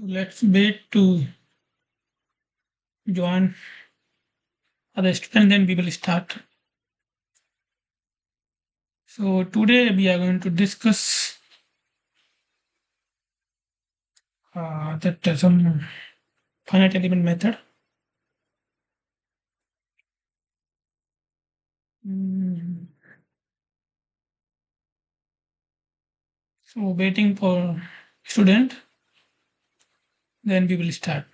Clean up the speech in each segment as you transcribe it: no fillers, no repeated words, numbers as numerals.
Let's wait to join other student, then we will start. So today we are going to discuss that some finite element method. Mm, So waiting for student, then we will start.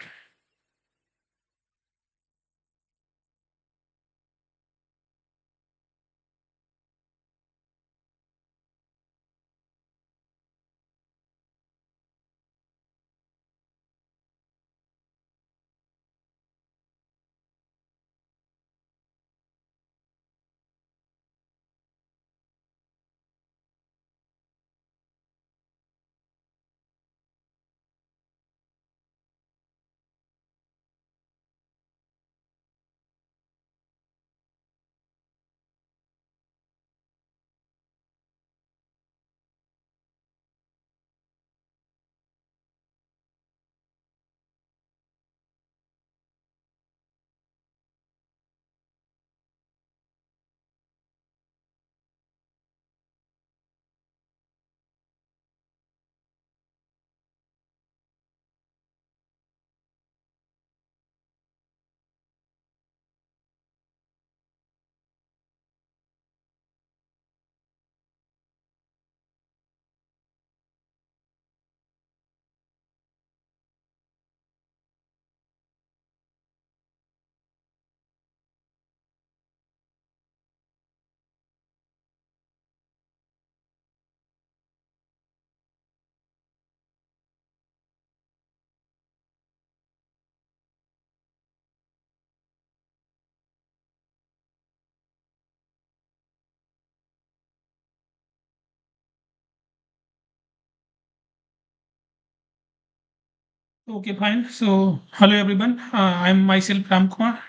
Okay, fine. So hello everyone. I'm myself Ram Kumar.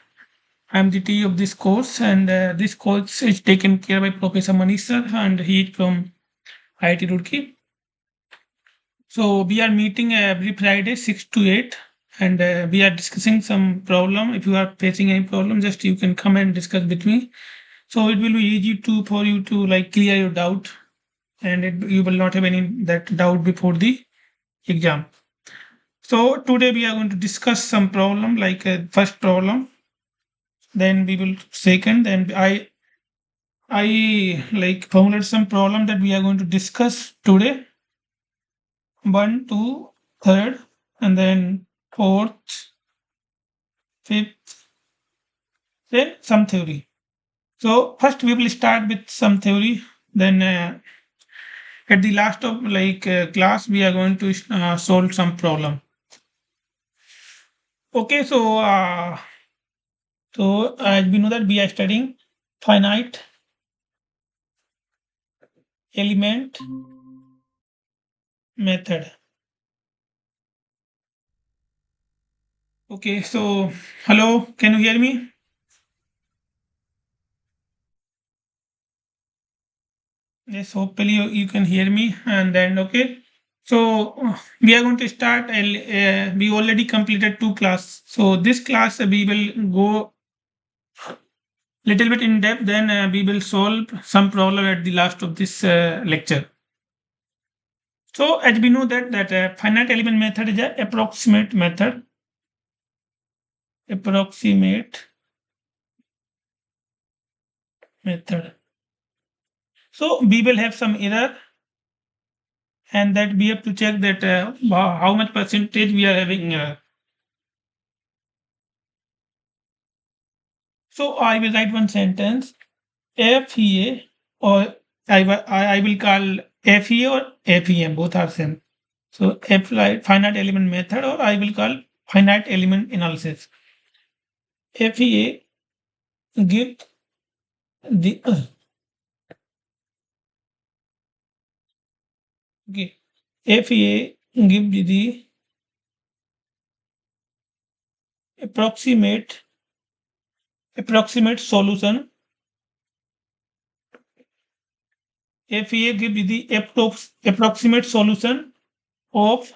I'm the TA of this course, and this course is taken care by Professor Manish sir, and he is from IIT Roorkee. So we are meeting every Friday, 6 to 8, and we are discussing some problem. If you are facing any problem, just you can come and discuss with me. So it will be easy to for you to like clear your doubt, and you will not have any that doubt before the exam. So today we are going to discuss some problem like first problem, then we will second, then I like formulate some problem that we are going to discuss today. One, two, third, and then fourth, fifth, then some theory. So first we will start with some theory. Then at the last of class, we are going to solve some problem. Okay, so as we know that we are studying finite element method. Okay, so hello, can you hear me? Yes, hopefully you can hear me. And then okay, so we are going to start. We already completed two class. So this class we will go little bit in depth. Then we will solve some problem at the last of this lecture. So as we know that finite element method is a approximate method. Approximate method. So we will have some error, and that we have to check that how much percentage we are having error. So I will write one sentence. FEA, or I will call FEA or FEM, both are same. So finite element method, or I will call finite element analysis. FEA give the okay. FEA give the approximate solution. FEA give the approximate solution of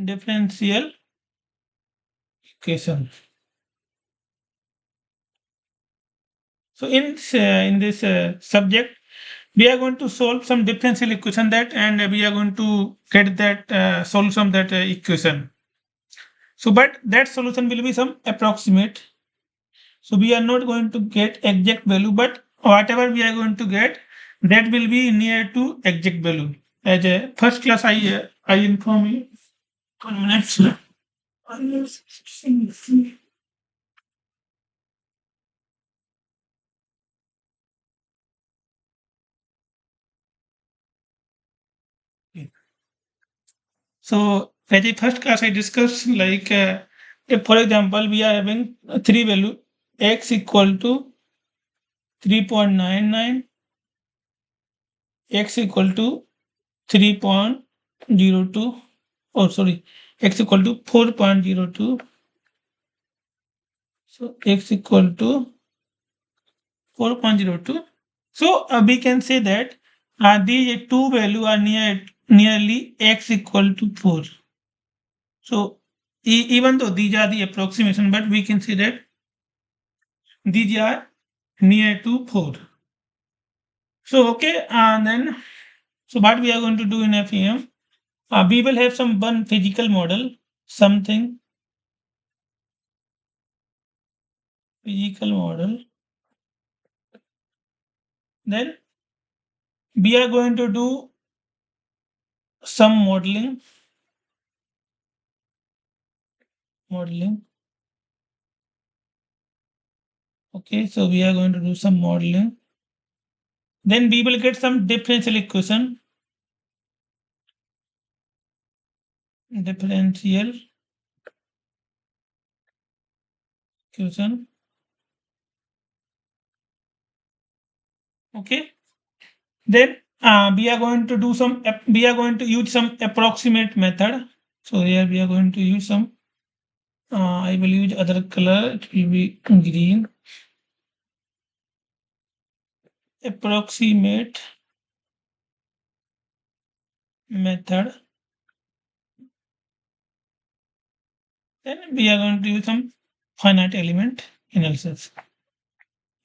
differential equation. So in this subject, we are going to solve some differential equation that, and we are going to get that solution of that equation. So, but that solution will be some approximate. So we are not going to get exact value, but whatever we are going to get, that will be near to exact value. As a first class, I inform you. 1 minute. So as a first class, I discussed like if for example we are having three value x equal to 3.99, x equal to 3.02, oh sorry, x equal to 4.02. So x equal to 4.02. So we can say that these two value are nearly x equal to 4. So even though these are the approximation, but we can say that these are near to 4. So okay, and then so what we are going to do in FEM, we will have some one physical model, something physical model. Then we are going to do some modeling. Okay, so we are going to do some modeling. Then we will get some differential equation. Differential equation. Okay. Then we are going to do some. We are going to use some approximate method. So here we are going to use some. I will use other color. It will be green. Approximate method. Then we are going to use some finite element analysis.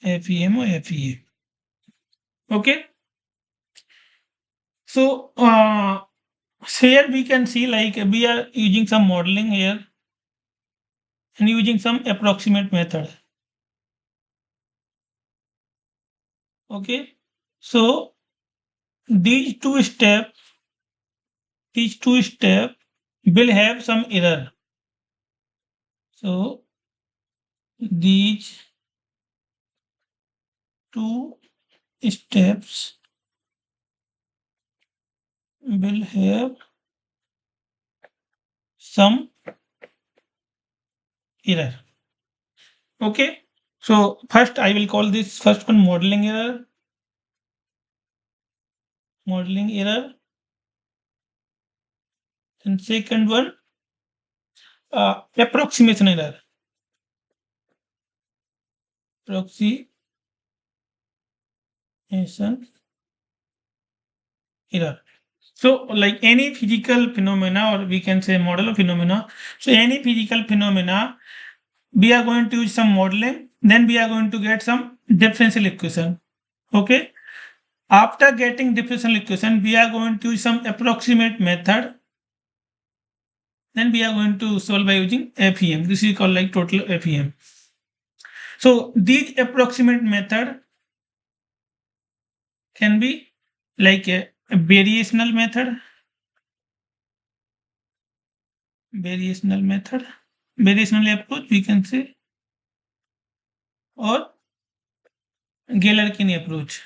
FEM or FEA. Okay. So here we can see like we are using some modeling here and using some approximate method. Okay. So these two steps will have some error. So these two steps will have some error. Okay. So first I will call this first one modeling error. Modeling error. And second one approximation error. Approximation error. So like any physical phenomena, or we can say model of phenomena. So any physical phenomena, we are going to use some modeling, then we are going to get some differential equation. Okay. After getting differential equation, we are going to use some approximate method. Then we are going to solve by using FEM. This is called like total FEM. So these approximate method can be like a variational method, variational approach we can say, or Galerkin approach.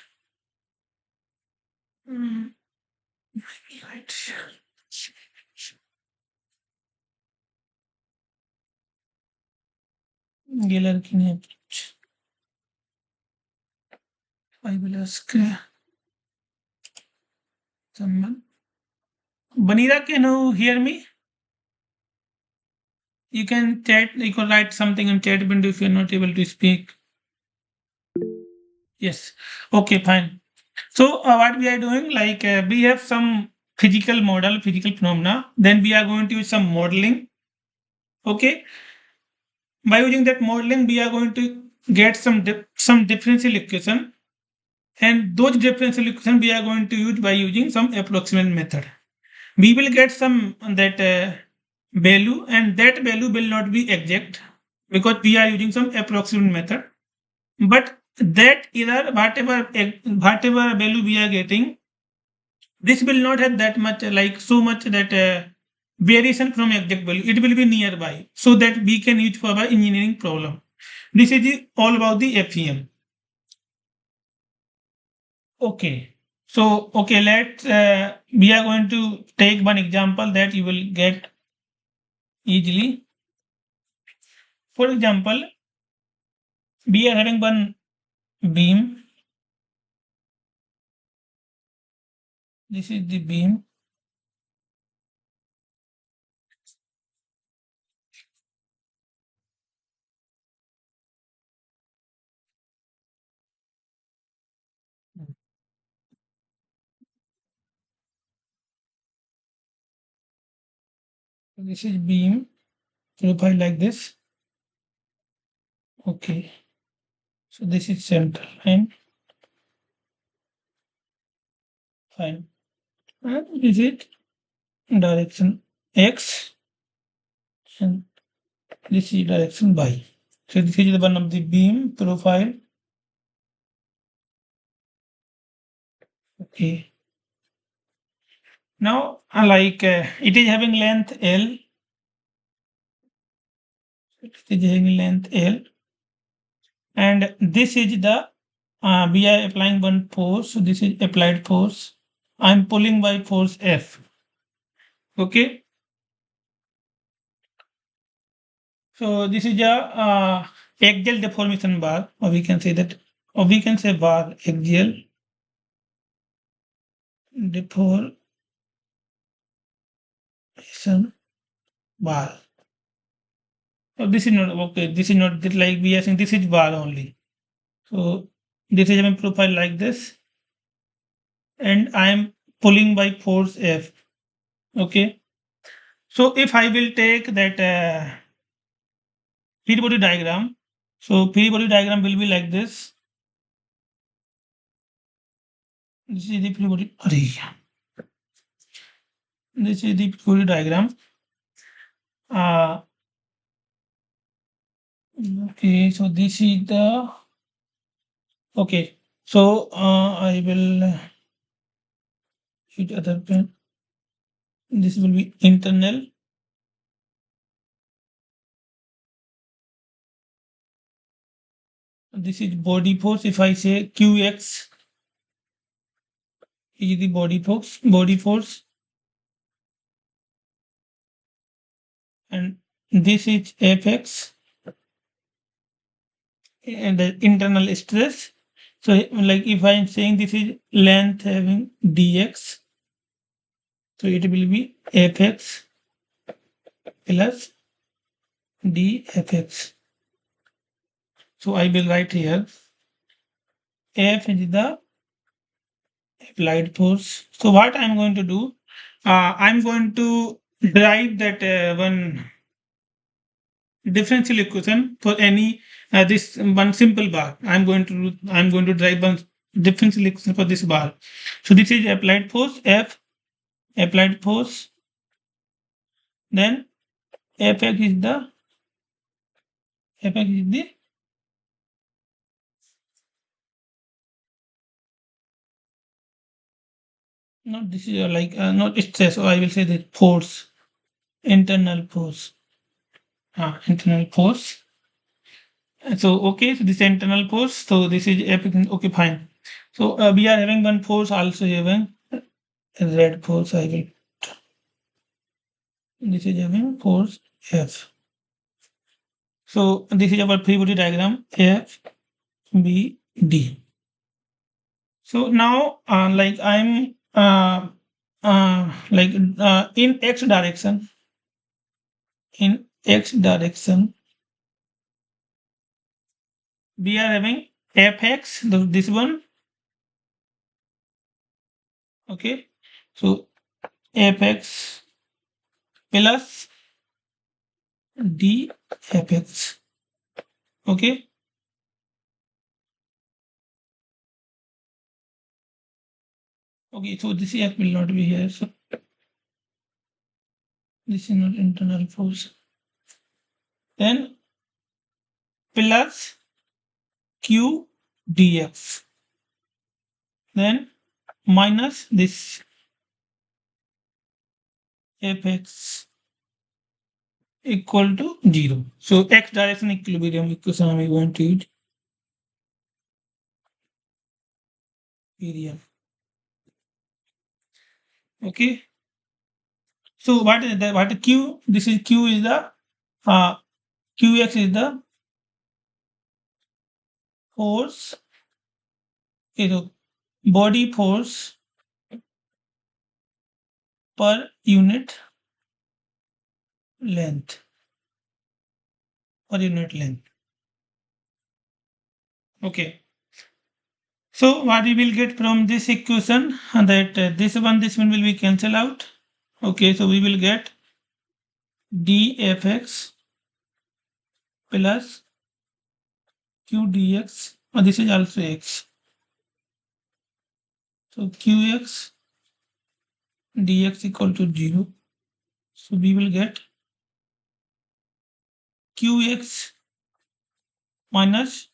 Right. Galerkin approach. I will ask someone. Banira, can you hear me? You can chat. You can write something in chat window if you're not able to speak. Yes. Okay, fine. So what we are doing, like we have some physical model, physical phenomena. Then we are going to use some modeling. Okay. By using that modeling, we are going to get some differential equation, and those differential equation we are going to use by using some approximate method. We will get some that value, and that value will not be exact because we are using some approximate method. But that error, whatever value we are getting, this will not have that much like so much that variation from exact value. It will be nearby, so that we can use for our engineering problem. This is all about the FEM. Okay. So okay, let's we are going to take one example that you will get easily. For example, we are having one beam. This is the beam. This is beam profile like this. Okay. So this is center and fine. And this is direction X and this is direction Y. So this is the one of the beam profile. Okay. Now, it is having length L. It is having length L, and this is the we are applying one force. So this is applied force. I'm pulling by force F. Okay. So this is a axial deformation bar, or we can say bar axial deformation bar. So this is not okay. This is not like we are saying this is bar only. So this is a profile like this, and I am pulling by force F. Okay. So if I will take that free body diagram, so free body diagram will be like this. This is the free body. This is the free body diagram. Okay, so this is the okay. So I will use other pen. This will be internal. This is body force. If I say Qx is the body force, and this is Fx and the internal stress. So like if I am saying this is length having dx, so it will be Fx plus dfx. So I will write here F is the applied force. So what I'm going to do, I'm going to derive that one differential equation for any this one simple bar. I'm going to derive one differential equation for this bar. So this is applied force F, applied force. Then Fx is the Fx is the not this is not stress. So I will say the force, internal force, internal force. So okay, so this internal force. So this is okay, fine. So we are having one force also having red force. I will. This is having force F. So this is our free body diagram F B D. So now I'm in x direction. In x direction, we are having Fx. This one. Okay. So fx plus dfx. Okay. Okay, so this f will not be here. So this is not internal force. Then plus q dx. Then minus this fx equal to 0. So x direction equilibrium equation we want to use. Area. Okay. So what is the what q? This is q is the qx is the force, so body force per unit length. Per unit length. Okay. So what we will get from this equation that this one will be cancel out. Okay, so we will get dfx plus q dx. This is also x. So qx dx equal to 0. So we will get qx minus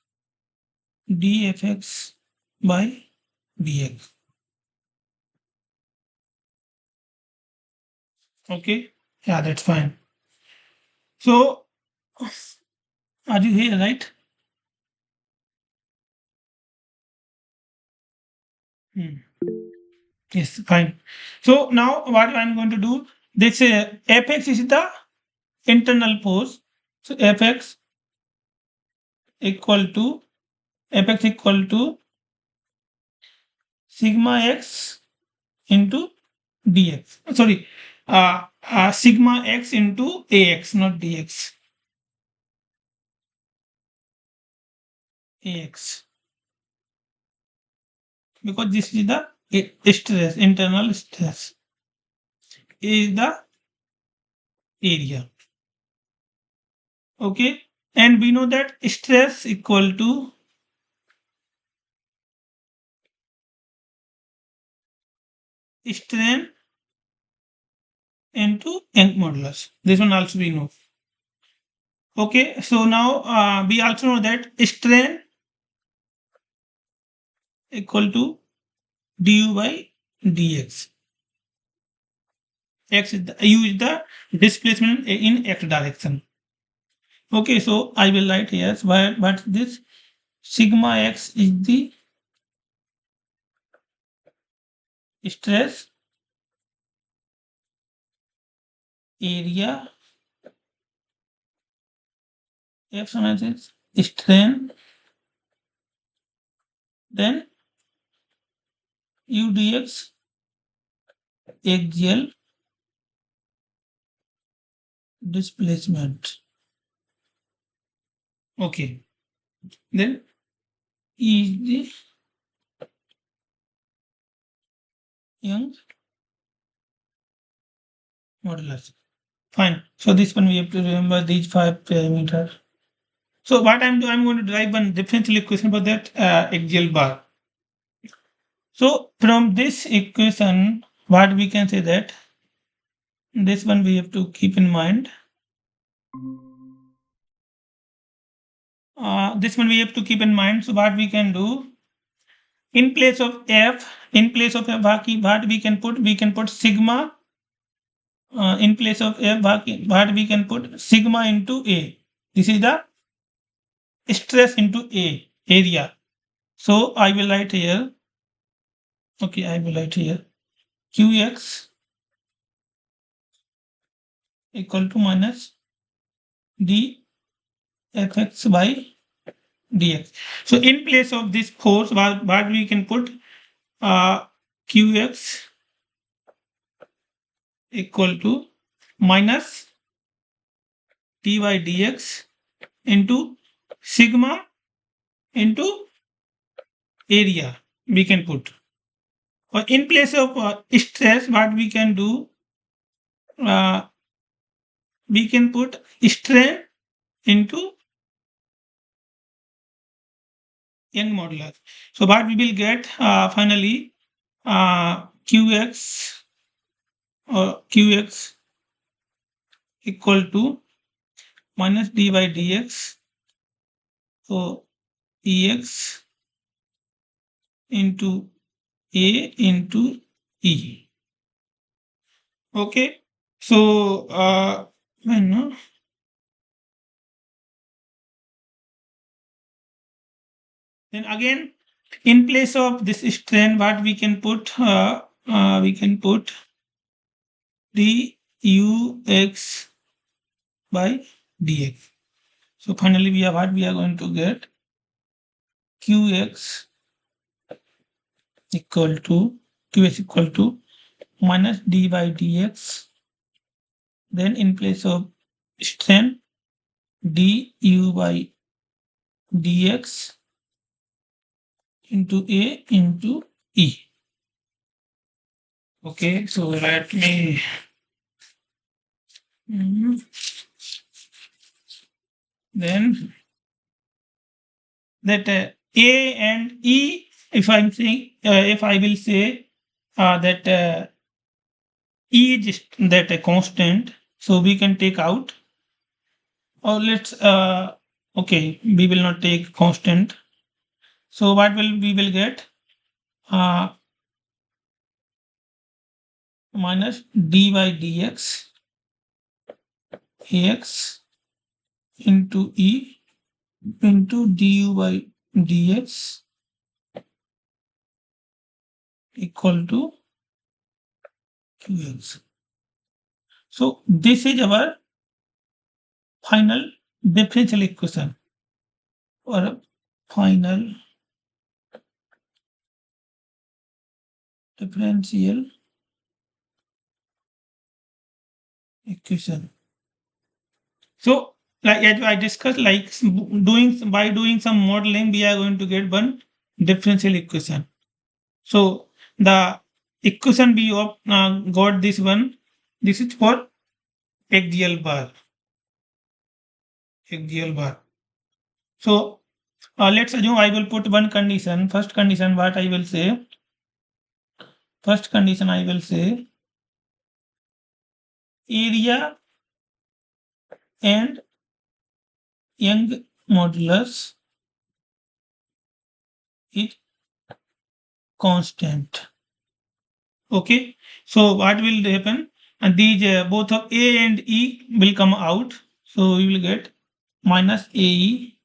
dfx by dx. Okay, yeah, that's fine. So are you here, right? Yes, fine. So now what I'm going to do, this fx is the internal force. So fx equal to sigma x into dx. Sorry, sigma x into ax, not dx. Ax. Because this is the stress, internal stress. A is the area. Okay, and we know that stress equal to strain into Young modulus. This one also we know. Okay, so now we also know that strain equal to du by dx. X is the, u is the displacement in x direction. Okay, so I will write here but this sigma x is the stress area, f is strain, then u dx axial displacement. Okay, then E is the Young modulus. Fine. So this one we have to remember these 5 parameters. So what I'm going to derive one differential equation for that axial bar. So from this equation, what we can say that this one we have to keep in mind. This one we have to keep in mind. So what we can do in place of f, what we can put? We can put sigma. In place of f, what we can put? Sigma into a. This is the stress into a area. So I will write here. Okay, I will write here qx equal to minus dfx by dx. So in place of this force, what we can put qx equal to minus d by dx into sigma into area we can put. Or in place of stress, what we can do, we can put strain into young modulus. So what we will get finally qx or qx equal to minus d by dx. So ex into a into e. Okay. So when no? Then again, in place of this strain, what we can put? We can put dux by dx. So finally, we are what we are going to get qx equal to minus d by dx. Then in place of strain, du by dx into a into e. Okay, so let me then that a and e. If I'm saying, if I will say that e is that a constant, so we can take out. Or let's okay, we will not take constant. So what will we will get? Minus d by dx ax into e into du by dx equal to qx. So this is our final differential equation or final differential equation. So like as I discussed, like doing some modeling, we are going to get one differential equation. So the equation we got this one. This is for axial bar. Axial bar. So let's assume I will put one condition. First condition, what I will say. First condition I will say area and young modulus is constant. Okay. So what will happen? And these both of A and E will come out. So we will get minus AE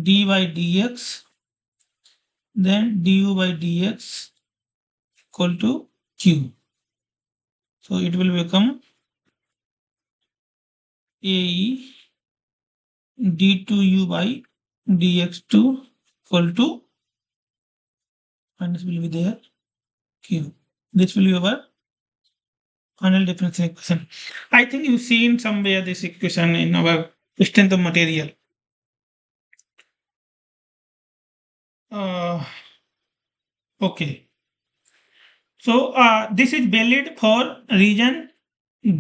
d by dx, then du by dx equal to q. So it will become AE d2u by dx2 equal to minus will be there q. This will be our final differential equation. I think you've seen somewhere this equation in our strength of material. Okay. So this is valid for region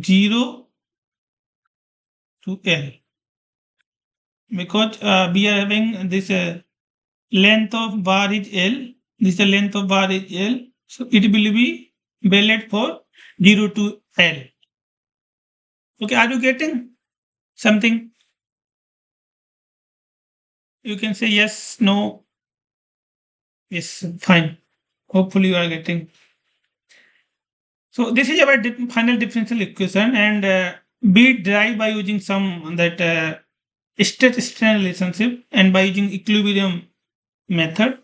0 to L because we are having this length of bar is L. This length of bar is L. So it will be valid for 0 to L. Okay, are you getting something? You can say yes, no, yes, fine. Hopefully you are getting. So this is our final differential equation and be derived by using some that state-strain relationship and by using equilibrium method.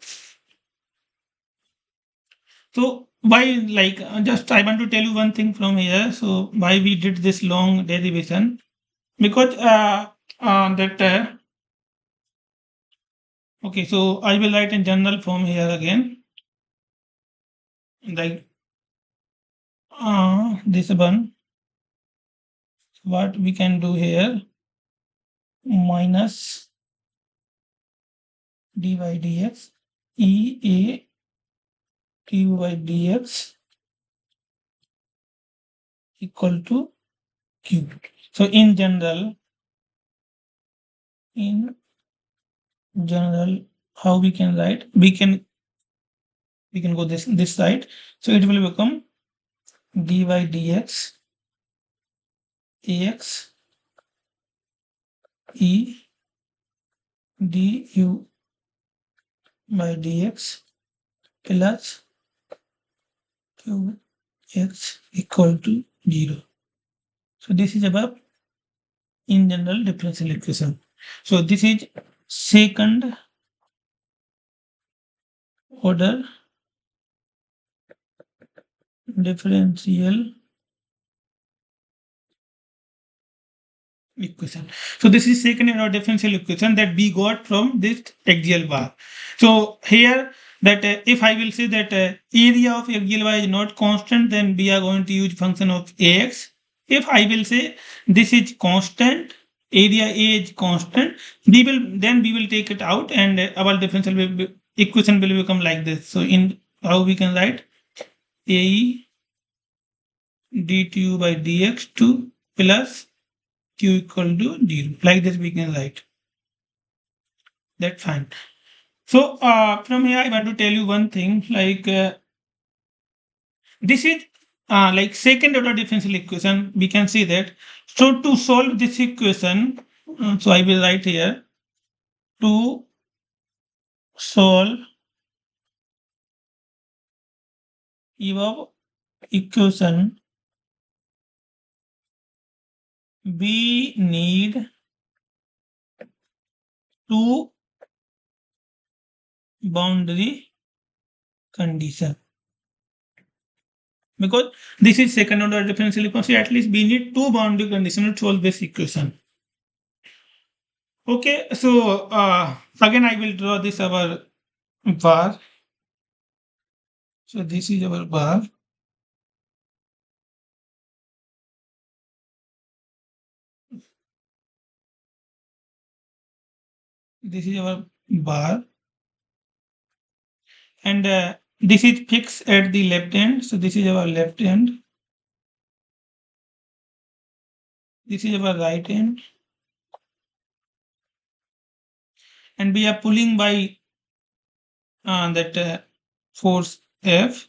So why like just I want to tell you one thing from here. So why we did this long derivation because that okay. So I will write in general form here again like this one. What we can do here minus d by dx e a q by dx equal to Q. So in general, how we can write? We can go this side. So it will become dy dx ax e du by dx plus qx equal to 0. So this is about in general differential equation. So this is second order differential equation. So this is second order differential equation that we got from this axial bar. So here that if I will say that area of axial bar is not constant, then we are going to use function of ax. If I will say this is constant, area A is constant, we will take it out and our differential equation will become like this. So in how we can write ae dtu by dx2 plus q equal to 0. Like this we can write. That's fine. So from here I want to tell you one thing, like this is like second order differential equation. We can see that. So to solve this equation, so I will write here to solve above equation, we need two boundary condition. Because this is second order differential equation, at least we need two boundary conditions to solve this equation. Okay, so again I will draw this our bar. So this is our bar. This is our bar. And this is fixed at the left end. So this is our left end. This is our right end. And we are pulling by that force F.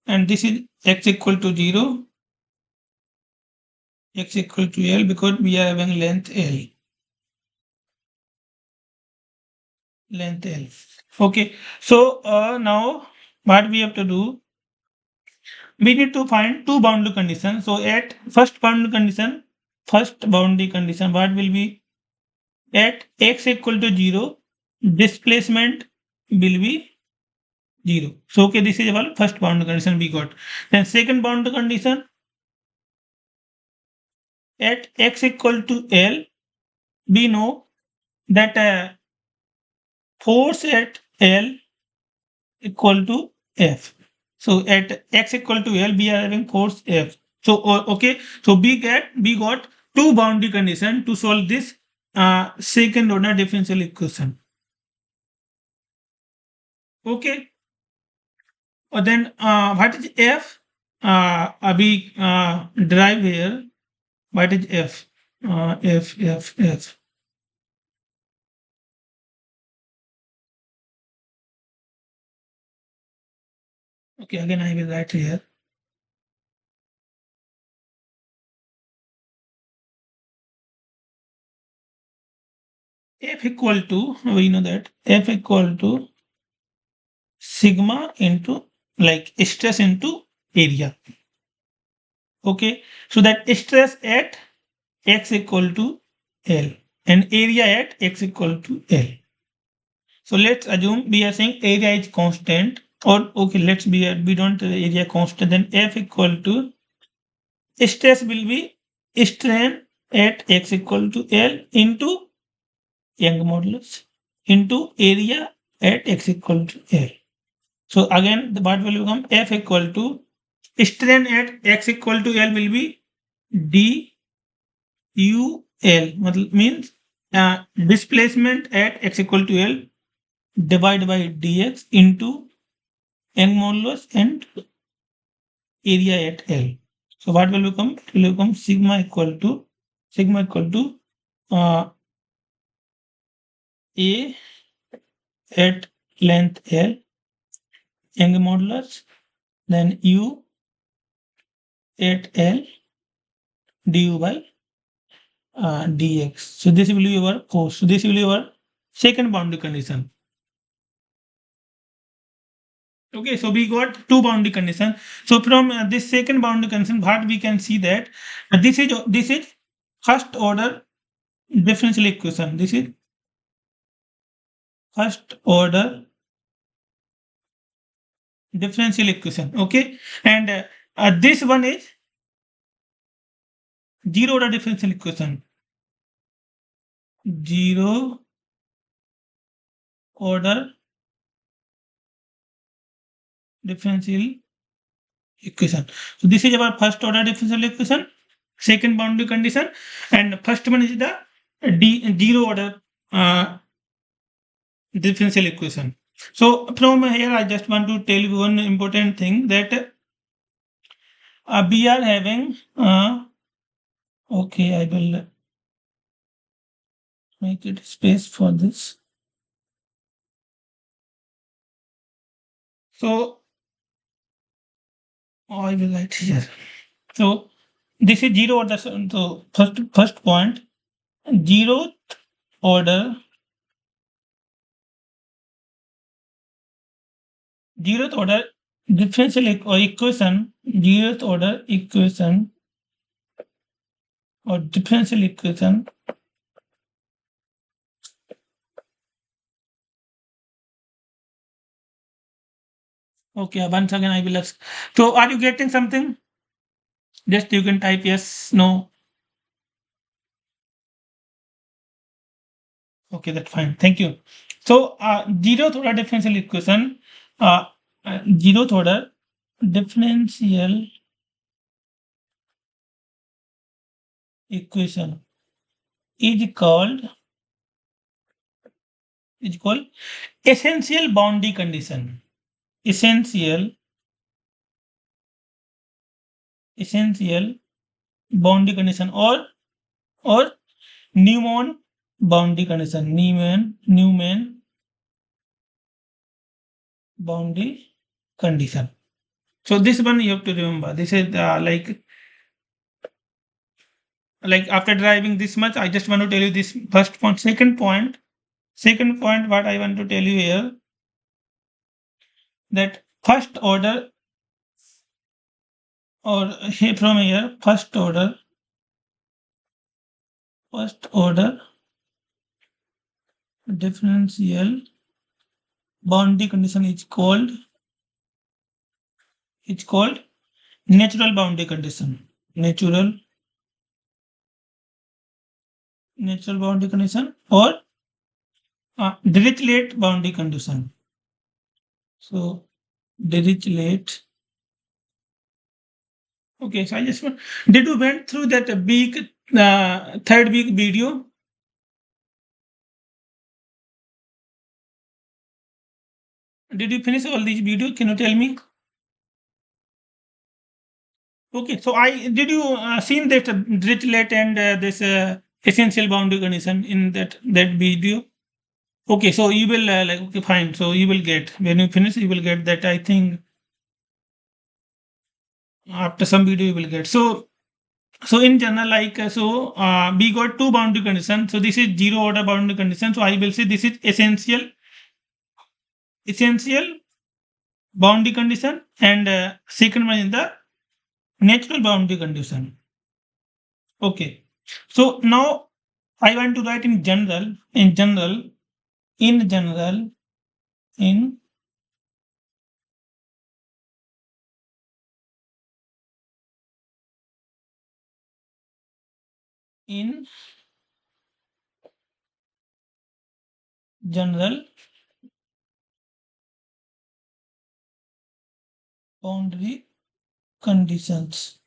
And this is x equal to 0, x equal to L, because we are having length L. Length L. Okay, so now what we have to do, we need to find two boundary conditions. So at first boundary condition, what will be at x equal to 0, displacement will be 0. So okay, this is our first boundary condition we got. Then second boundary condition, at x equal to L, we know that force at L equal to F. So at x equal to L, we are having force F. So okay, so we got two boundary condition to solve this second order differential equation. Okay. Then what is F? We derive here. What is F? F. Okay, again I will write here. F equal to, we know that F equal to sigma into like stress into area. Okay, so that stress at x equal to L and area at x equal to L. So let's assume we are saying area is constant, or okay, we don't area constant, then F equal to stress will be strain at x equal to L into Young modulus into area at x equal to L. So again, what will become F equal to strain at x equal to L will be d u L, means displacement at x equal to L divided by dx into young modulus and area at L. So what will become? It will become sigma equal to A at length L, Young modulus, then U at L du by dx. So this will be your force. So this will be your second boundary condition. Okay, so we got two boundary conditions. So from this second boundary condition, what we can see that this is first order differential equation. This is first order differential equation. Okay, and this one is zero order differential equation. Zero order differential equation. So this is our first order differential equation, second boundary condition, and first one is the zero order differential equation. So from here, I just want to tell you one important thing that we are having. Okay, I will make it space for this. So I will write here. So this is zero order. So first point, zeroth order zeroth order differential equation, zeroth order equation or differential equation. Okay, once again I will ask. So are you getting something? Just you can type yes, no. Okay, that's fine. Thank you. So zeroth order differential equation, zeroth order differential equation is called essential boundary condition. Essential boundary condition or Newman boundary condition. Newman boundary condition. So this one you have to remember. This is like after deriving this much, I just want to tell you this first point. Second point, what I want to tell you here, that first order or from here, first order differential boundary condition is called natural boundary condition. Natural boundary condition or Dirichlet boundary condition. So Dirichlet. Okay, so I just want. Did you went through that big third week video? Did you finish all these videos? Can you tell me? Okay, so I did you seen that Dirichlet and this essential boundary condition in that video? Okay, so you will like okay fine. So you will get when you finish, you will get that. I think after some video you will get. So in general, like we got two boundary conditions. So this is zero order boundary condition. So I will say this is essential boundary condition, and second one is the natural boundary condition. Okay. So now I want to write in general, in general, in general, in in general boundary conditions.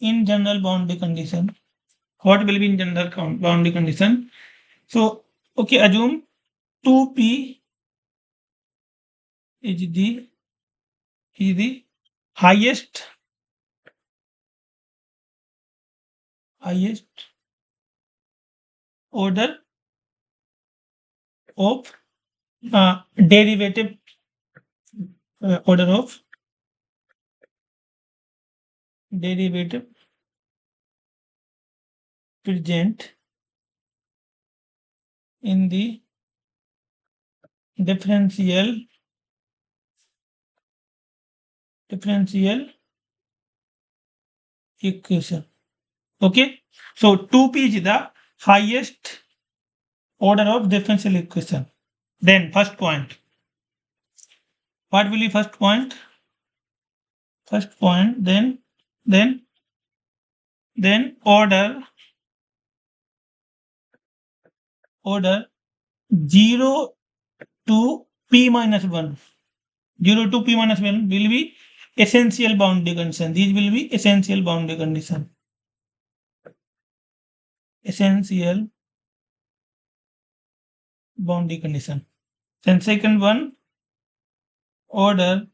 In general boundary condition. What will be in general boundary condition? So okay, assume 2p is the highest highest order of derivative order of derivative present in the differential equation. Okay, so 2p is the highest order of differential equation. Then first point. What will be first point? First point. Then order 0 to p minus 1. 0 to p minus 1 will be essential boundary condition. These will be essential boundary condition. Essential boundary condition. Then second one, order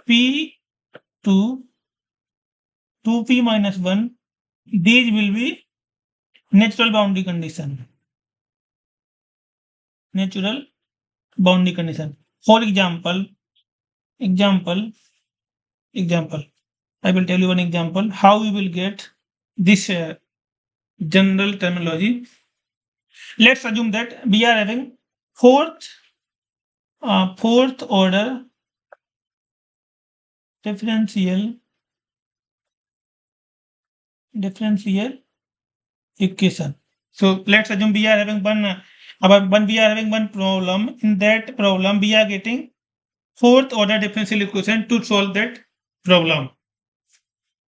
p to 2p minus 1. These will be natural boundary condition. Natural boundary condition. For example, I will tell you one example how you will get this general terminology. Let's assume that we are having fourth order differential equation. So let's assume we are having one problem. In that problem, we are getting fourth order differential equation to solve that problem.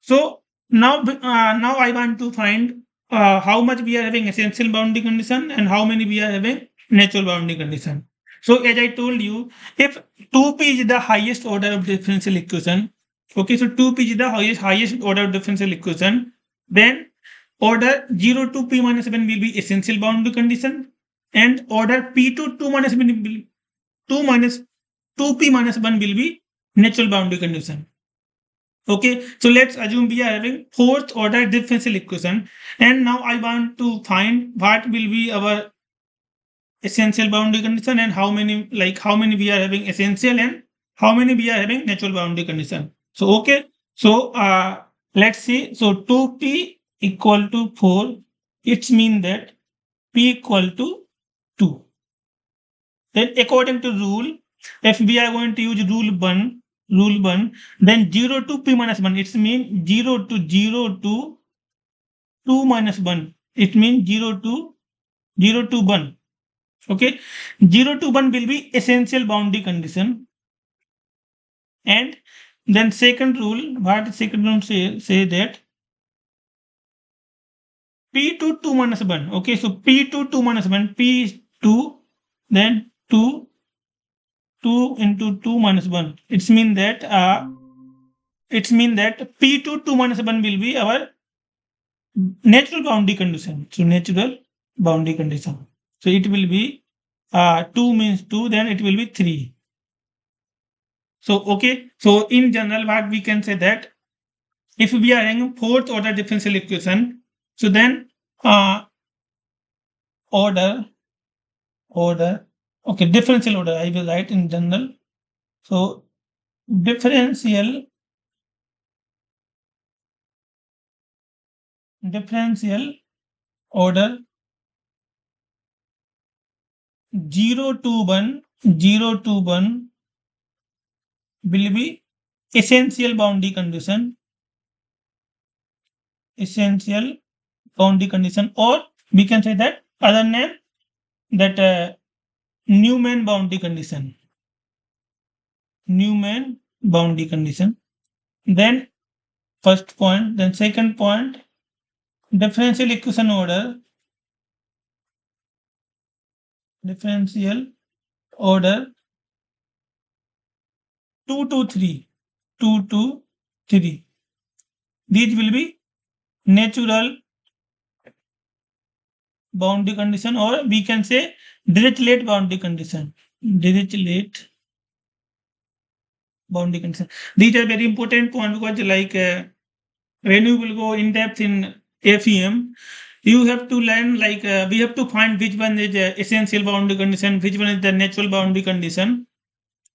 So now I want to find how much we are having essential boundary condition and how many we are having natural boundary condition. So as I told you, if 2p is the highest order of differential equation, okay, so 2p is the highest order of differential equation, then order 0 to p minus 1 will be essential boundary condition, and order p to 2 minus 1 will 2p minus 1 will be natural boundary condition. Okay, so let's assume we are having fourth order differential equation, and now I want to find what will be our essential boundary condition and how many we are having essential and how many we are having natural boundary condition. So okay, so let's see. So 2p equal to 4. It means that p equal to 2. Then according to rule, if we are going to use rule 1, then 0 to p minus 1. It means 0 to 2 minus 1. It means 0 to 1. Okay, 0 to 1 will be essential boundary condition. And then second rule, what second rule say that p to 2 minus 1. Okay, so p to 2 minus 1, p is 2, then 2 into 2 minus 1. It means that p to 2 minus 1 will be our natural boundary condition. So natural boundary condition. So it will be 2 means 2, then it will be 3. So okay, so in general, what we can say that if we are having fourth order differential equation, so then differential order I will write in general. So differential order 0 to 1 will be essential boundary condition, or we can say that other name that Newman boundary condition. Then first point, then second point, differential equation order 2 to 3. These will be natural boundary condition, or we can say Dirichlet boundary condition. These are very important point because when you will go in depth in FEM, you have to learn like we have to find which one is essential boundary condition, which one is the natural boundary condition.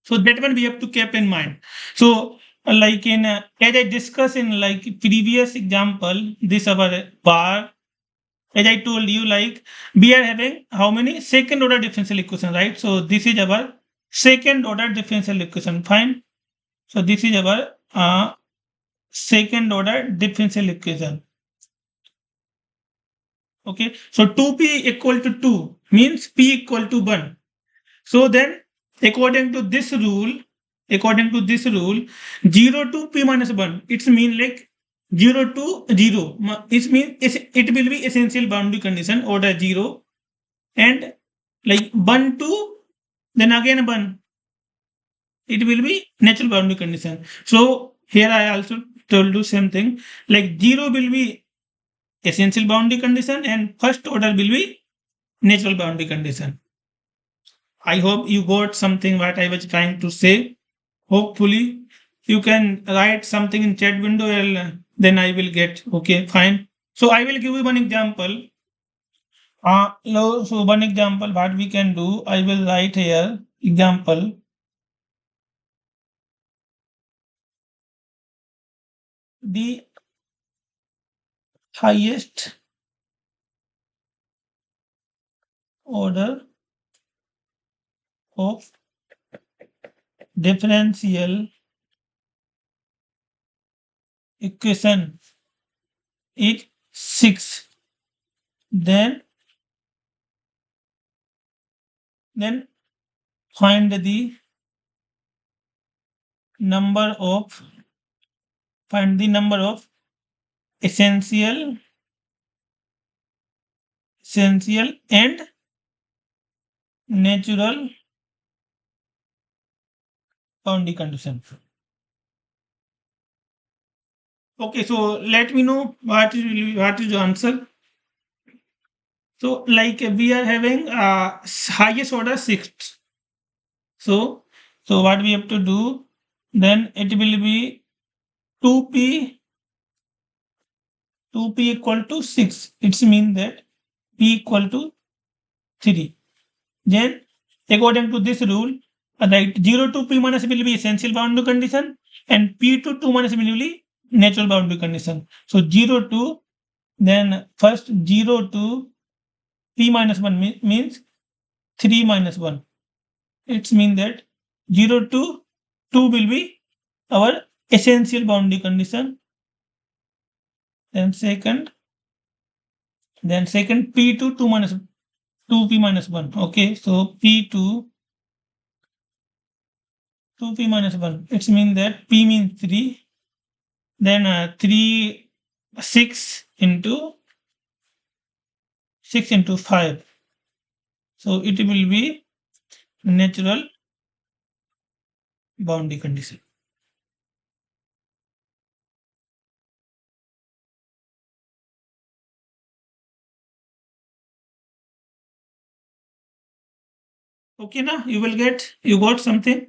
So that one we have to keep in mind. So like in as I discussed in like previous example, this our bar, as I told you, like we are having how many second order differential equation, right? So this is our second order differential equation. Fine. So this is our second order differential equation. Okay. So 2p equal to 2 means p equal to 1. So then according to this rule, 0 to p minus 1, it's mean like 0 to 0. It means it will be essential boundary condition order 0, and like 1 to then again 1, it will be natural boundary condition. So here I also told you same thing, like 0 will be essential boundary condition and first order will be natural boundary condition. I hope you got something what I was trying to say. Hopefully you can write something in chat window and then I will get. Okay, fine. So I will give you one example. So one example what we can do, I will write here example. The highest order of differential equation is 6. Then then find the number of essential and natural boundary condition. Okay, so let me know what is the answer. So like we are having highest order 6th. So what we have to do, then it will be 2p equal to 6. It's mean that p equal to 3. Then according to this rule, right, 0 to p minus will be essential boundary condition and p to 2 minus will be natural boundary condition. So 0 to, then first 0 to p minus 1 means 3 minus 1. It's mean that 0 to 2 will be our essential boundary condition. Then second p to 2 minus 2p minus 1. Okay, so p to 2p minus 1. It's mean that p means 3. Then 3 6 into 5. So it will be natural boundary condition. Okay, now you got something.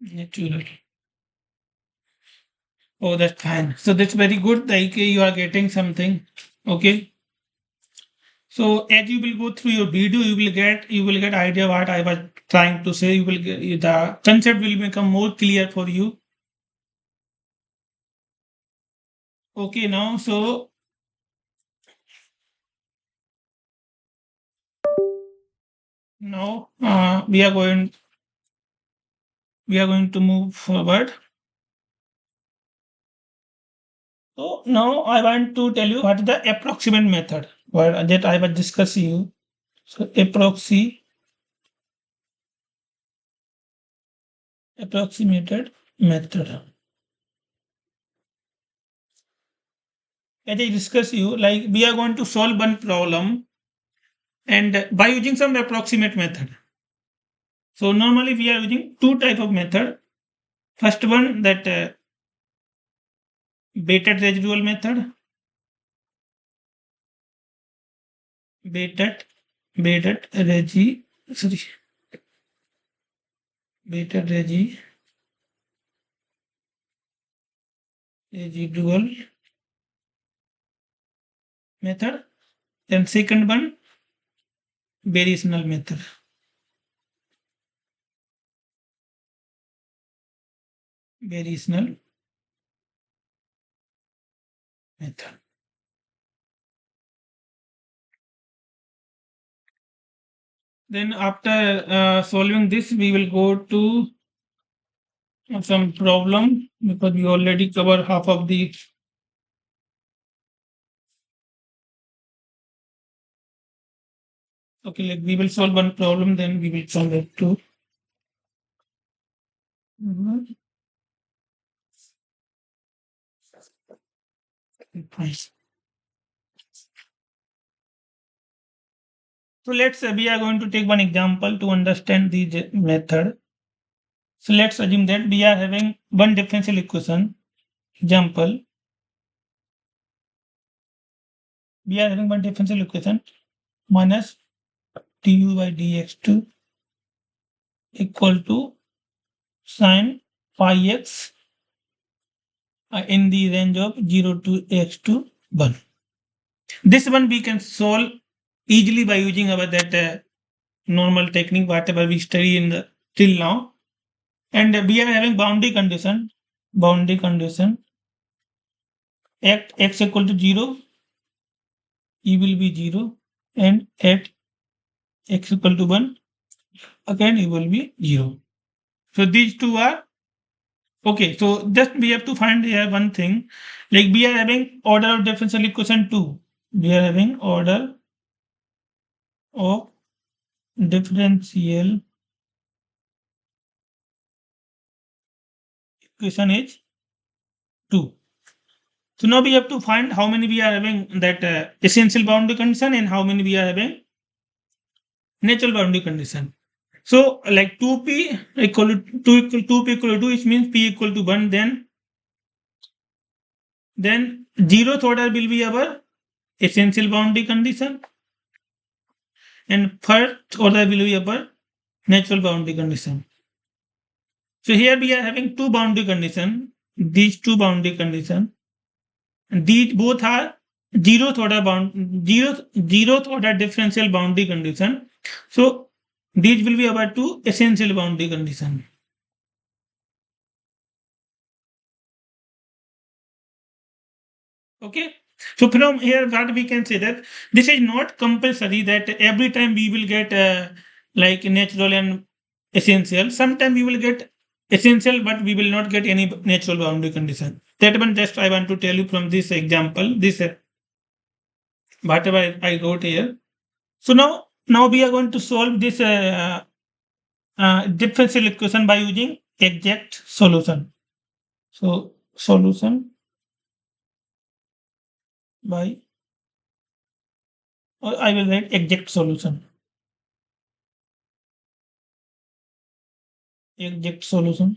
Natural. Oh, that's fine. So that's very good. Like you are getting something. Okay. So as you will go through your video, you will get idea what I was trying to say. You will get the concept will become more clear for you. Okay, now we are going to move forward. So now I want to tell you what is the approximate method that I was discussing you. So approximated method. As I discuss you, like we are going to solve one problem and by using some approximate method. So normally we are using two type of method. First one that weighted residual method. Weighted beta regi sorry beta residual method. Then second one, variational method. Variational method. Then after solving this, we will go to some problem because we already covered half of the. Okay, like we will solve one problem, then we will solve it too. So let's say we are going to take one example to understand the method. So let's assume that we are having one differential equation. Example, we are having one differential equation minus du by dx2 equal to sine phi x in the range of 0 to x to 1. This one we can solve easily by using our that normal technique, whatever we study in the till now. And we are having boundary condition at x equal to 0, e will be 0, and at x equal to 1, again e will be 0. So these two are okay. So just we have to find here one thing, like we are having order of differential equation 2. We are having order of differential equation is 2. So now we have to find how many we are having that essential boundary condition and how many we are having natural boundary condition. So like 2p equal to 2 equal 2p equal to 2, which means p equal to 1, then zeroth order will be our essential boundary condition and first order will be our natural boundary condition. So here we are having two boundary condition, these two boundary condition. These both are zeroth order differential boundary condition. So these will be our two essential boundary condition. Okay. So from here, what we can say that this is not compulsory that every time we will get like natural and essential. Sometimes we will get essential, but we will not get any natural boundary condition. That one just I want to tell you from this example, this whatever I wrote here. So now we are going to solve this differential equation by using exact solution. So solution by, or I will write exact solution. Exact solution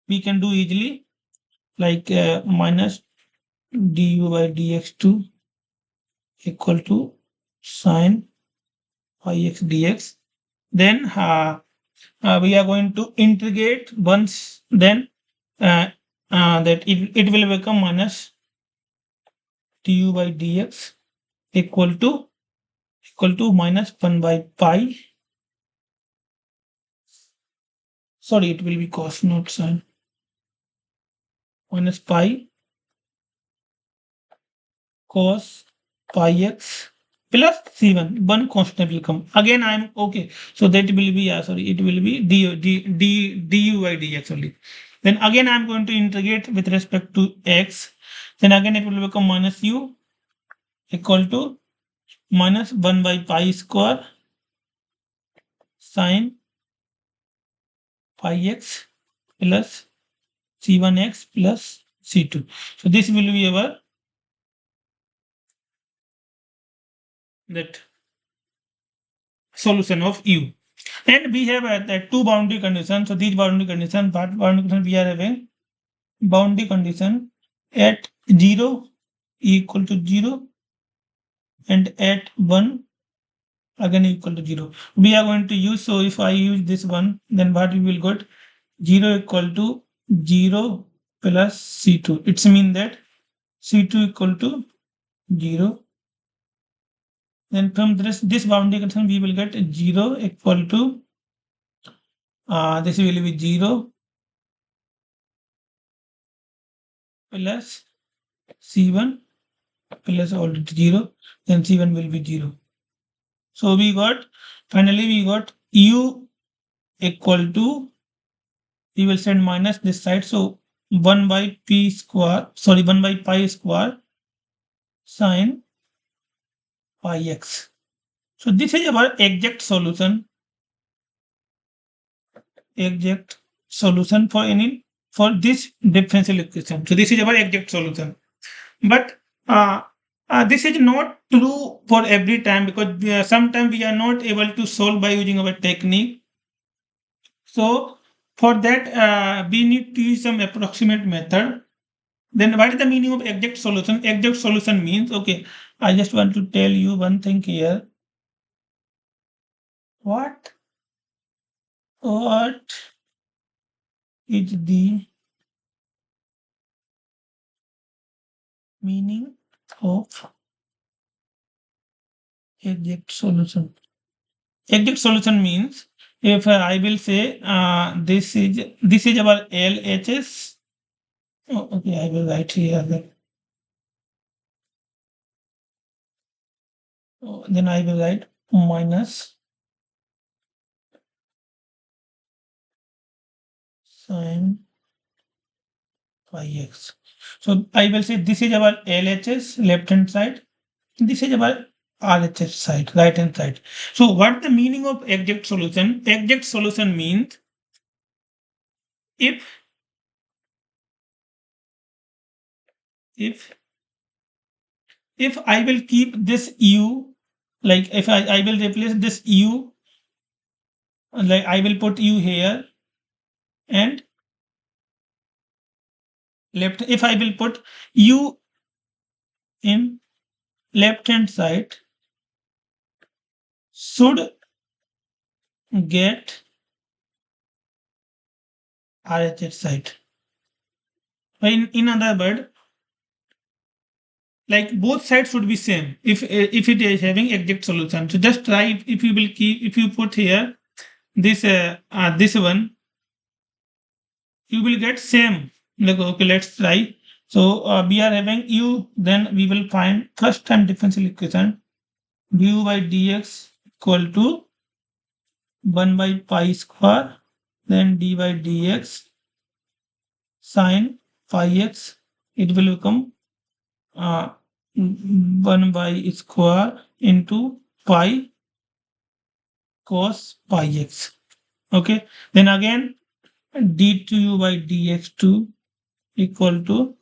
we can do easily, like minus du by dx2 equal to sine phi x dx. Then we are going to integrate once, then that it will become minus du by dx equal to minus 1 by pi. Sorry, it will be cos, not sine. Minus pi cos pi x plus c1. One constant will come. Again, I'm okay. So that will be, it will be du by dx only. Then again, I'm going to integrate with respect to x. Then again, it will become minus u equal to minus 1 by pi square sine phi x plus c1x plus c2. So this will be our that solution of u. And we have that two boundary conditions. So these boundary conditions, what boundary condition we are having? Boundary condition at 0 equal to 0 and at 1 again equal to 0. We are going to use, so if I use this one, then what we will get? 0 equal to 0 plus C2. It's mean that C2 equal to 0. Then from this boundary condition, we will get 0 equal to, this will be 0 plus C1 plus already 0, then C1 will be 0. So finally we got U equal to, we will send minus this side. So 1 by p square, sorry, 1 by pi square sine pi x. So this is our exact solution for any, for this differential equation. So this is our exact solution. But this is not true for every time, because sometimes we are not able to solve by using our technique. So for that, we need to use some approximate method. Then what is the meaning of exact solution? Exact solution means, okay, I just want to tell you one thing here. What is the meaning of exact solution? Exact solution means, if I will say this is our LHS. Oh, okay, I will write here. Then I will write minus sine pi x. So I will say this is our LHS left hand side. This is our RHS side, right hand side. So what the meaning of exact solution? Exact solution means if if if I will keep this u, like if I will replace this u, like I will put u here, and left, if I will put u in left hand side, should get RHS side. In other word, like both sides should be same if it is having exact solution. So just try, if you will keep, if you put here this one, you will get same. Like, okay, let's try. So we are having u, then we will find first time differential equation, du by dx equal to 1 by pi square, then d by dx sine pi x, it will become 1 by square into pi cos pi x. Okay, then again d2 by dx2 equal to,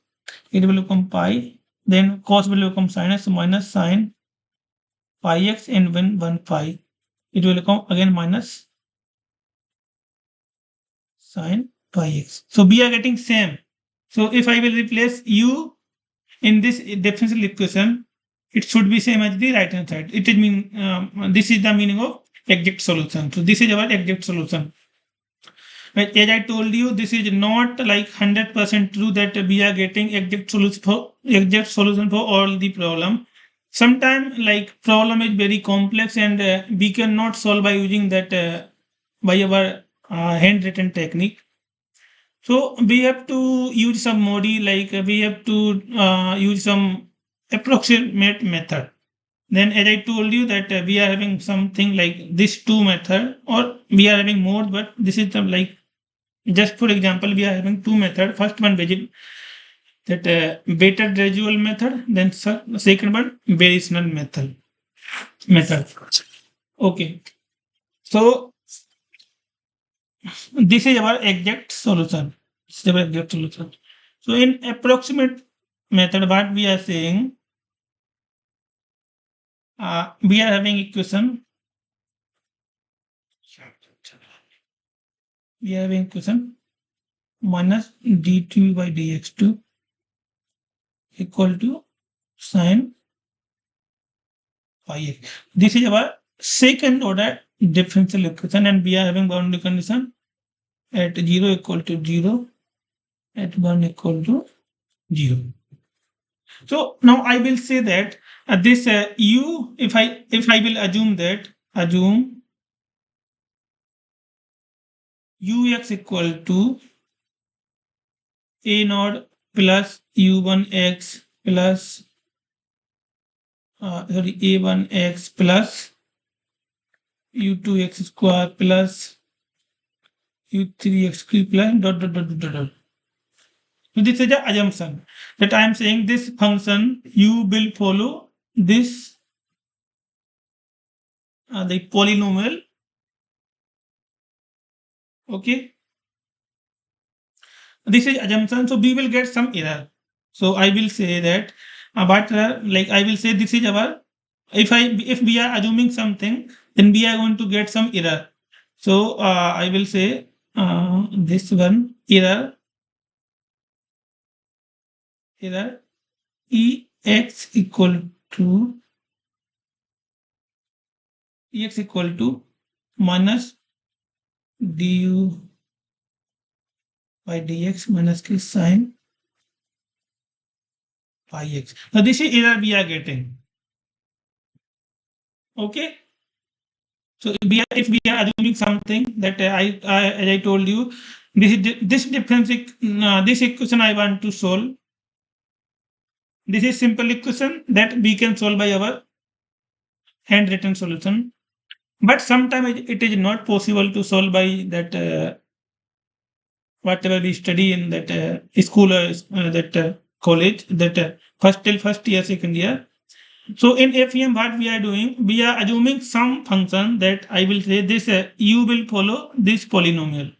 it will become pi, then cos will become sinus minus sine pi x, and when 1 pi, it will become again minus sine pi x. So we are getting same. So if I will replace u in this differential equation, it should be same as the right hand side. It is mean, this is the meaning of exact solution. So this is our exact solution. But as I told you, this is not like 100% true that we are getting exact solution for all the problem. Sometimes like problem is very complex, and we cannot solve by using that by our handwritten technique. So we have to use some modi, like we have to use some approximate method. Then as I told you that we are having something like this two method, or we are having more, but this is the like, just for example, we are having two method. First one that weighted residual method, then second one variational method. Okay, so this is our exact solution. This is our exact solution. So in approximate method, what we are saying, we are having equation. We are having equation minus d2 by dx2 equal to sine pi x. This is our second order differential equation, and we are having boundary condition at 0 equal to 0, at 1 equal to 0. So now I will say that this u, if I will assume ux equal to a naught plus u1x plus a1x plus u2x square plus u3x cube plus dot. So this is the assumption that I am saying this function u will follow this the polynomial. Okay, this is assumption, so we will get some error. So I will say that but like I will say this is our, if we are assuming something, then we are going to get some error. So I will say this one error ex equal to minus du by dx minus k sine pi x. Now this is error we are getting. Okay, so if we are assuming something that as I told you, this difference this equation I want to solve. This is simple equation that we can solve by our handwritten solution, but sometimes it is not possible to solve by that whatever we study in that school or that college, that first till first year, second year. So in FEM, what we are doing, we are assuming some function that I will say this u will follow this polynomial.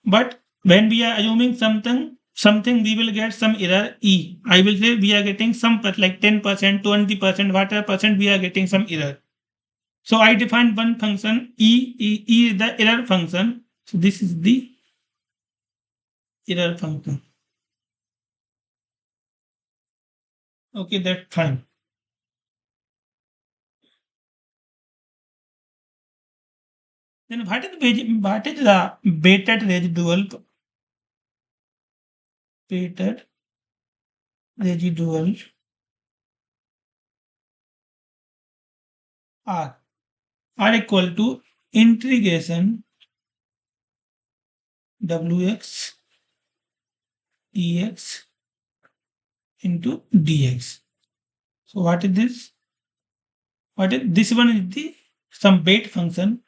But when we are assuming something, we will get some error e. I will say we are getting some like 10%, 20%, whatever percent we are getting some error. So I defined one function e is the error function. So this is the error function. Okay, that's fine. Then what is the weighted residual r equal to integration wx ex into dx. So what is this? What is this one? Is the some weight function,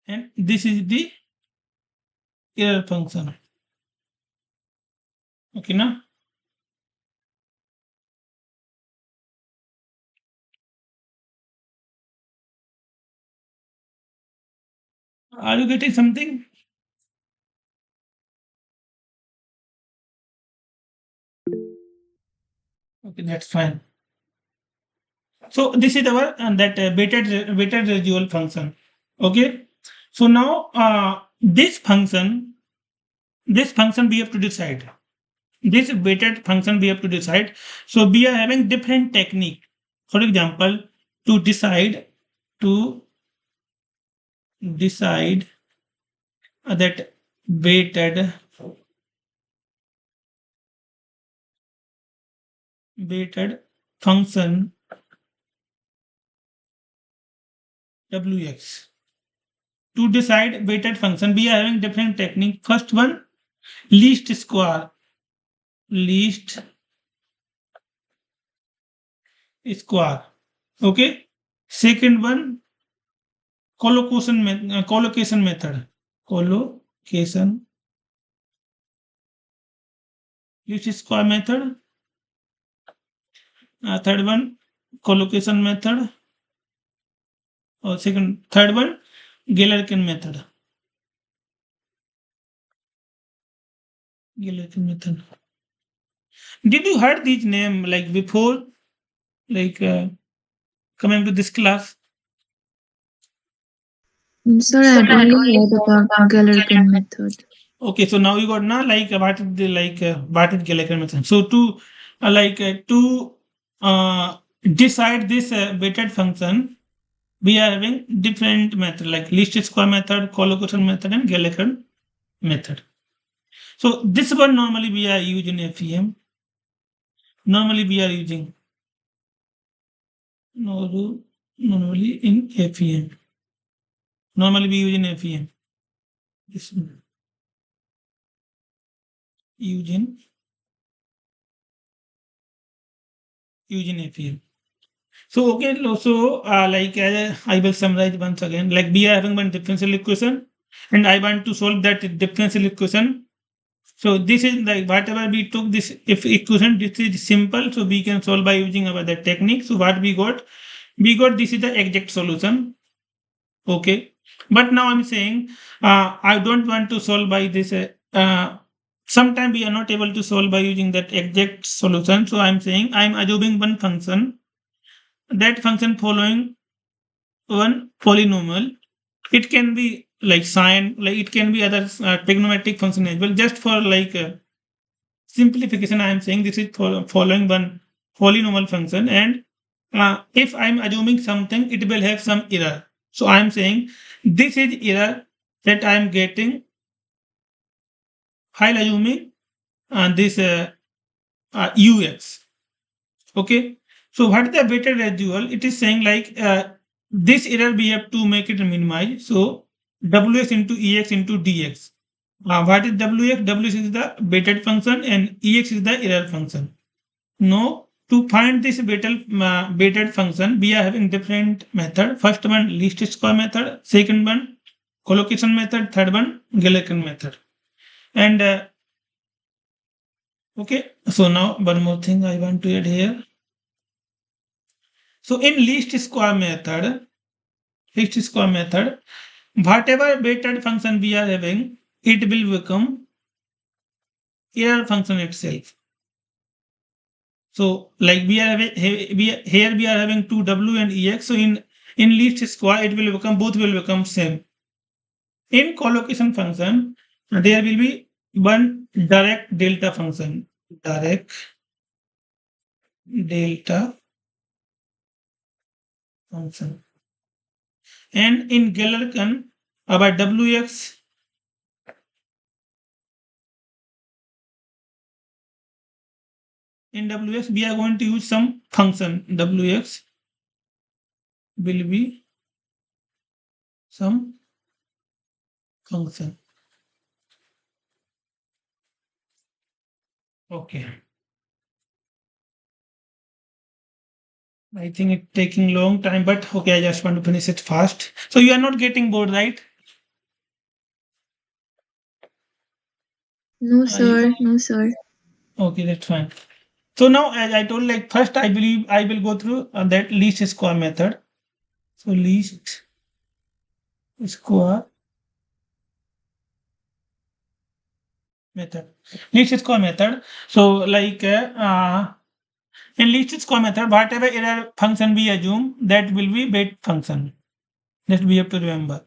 and this is the error function. Okay, now are you getting something? Okay, that's fine. So this is our that weighted residual function. Okay, so now this function we have to decide. This weighted function we have to decide. So we are having different technique. For example, to decide that weighted function wx. To decide weighted function, we are having different technique. First one, least square. Okay. Second one, collocation method. Collocation least square method. Third one, collocation method. Or third one, Galerkin method. Did you heard these name like before, like coming to this class? Sir, I had only heard about Galerkin method. Okay, so now you got now like what is the what is Gallacher method? So to decide this weighted function, we are having different method like least square method, collocation method, and Gallacher method. So this one normally we are using FEM. Normally we are using normally in FEM. Normally we use in FEM. This one. Using using FEM. So okay, so I will summarize once again. Like we are having one differential equation, and I want to solve that differential equation. So this is like whatever we took this if equation. This is simple, so we can solve by using our that technique. So what we got? We got this is the exact solution. Okay, but now I'm saying I don't want to solve by this. Sometimes we are not able to solve by using that exact solution. So I'm saying I'm assuming one function. That function following one polynomial. It can be like sine, like it can be other trigonometric function as well. Just for simplification, I am saying this is for following one polynomial function, and if I'm assuming something, it will have some error. So I am saying this is error that I am getting while assuming this ux. Okay. So what is the weighted residual? It is saying this error we have to make it minimize. So ws into ex into dx. What is wx? Ws is the weighted function and ex is the error function. Now to find this weighted function, we are having different method. First one least square method. Second one collocation method. Third one Gallacher method. And okay. So now one more thing I want to add here. So in least square method, whatever weighted function we are having, it will become error function itself. So like we are having here we are having two w and ex. So in least square, it will become both will become same. In collocation function, there will be one direct delta function, direct delta function, and in Gallacher our wx. In wx, we are going to use some function. Wx will be some function. Okay. I think it's taking long time, but okay, I just want to finish it fast. So you are not getting bored, right? No, You, sir. No, sir. okay, that's fine. So now, as I told, like first, I believe I will go through that least square method. So least square method. Least square method. So in least square method, whatever error function we assume, that will be weight function. That we have to remember.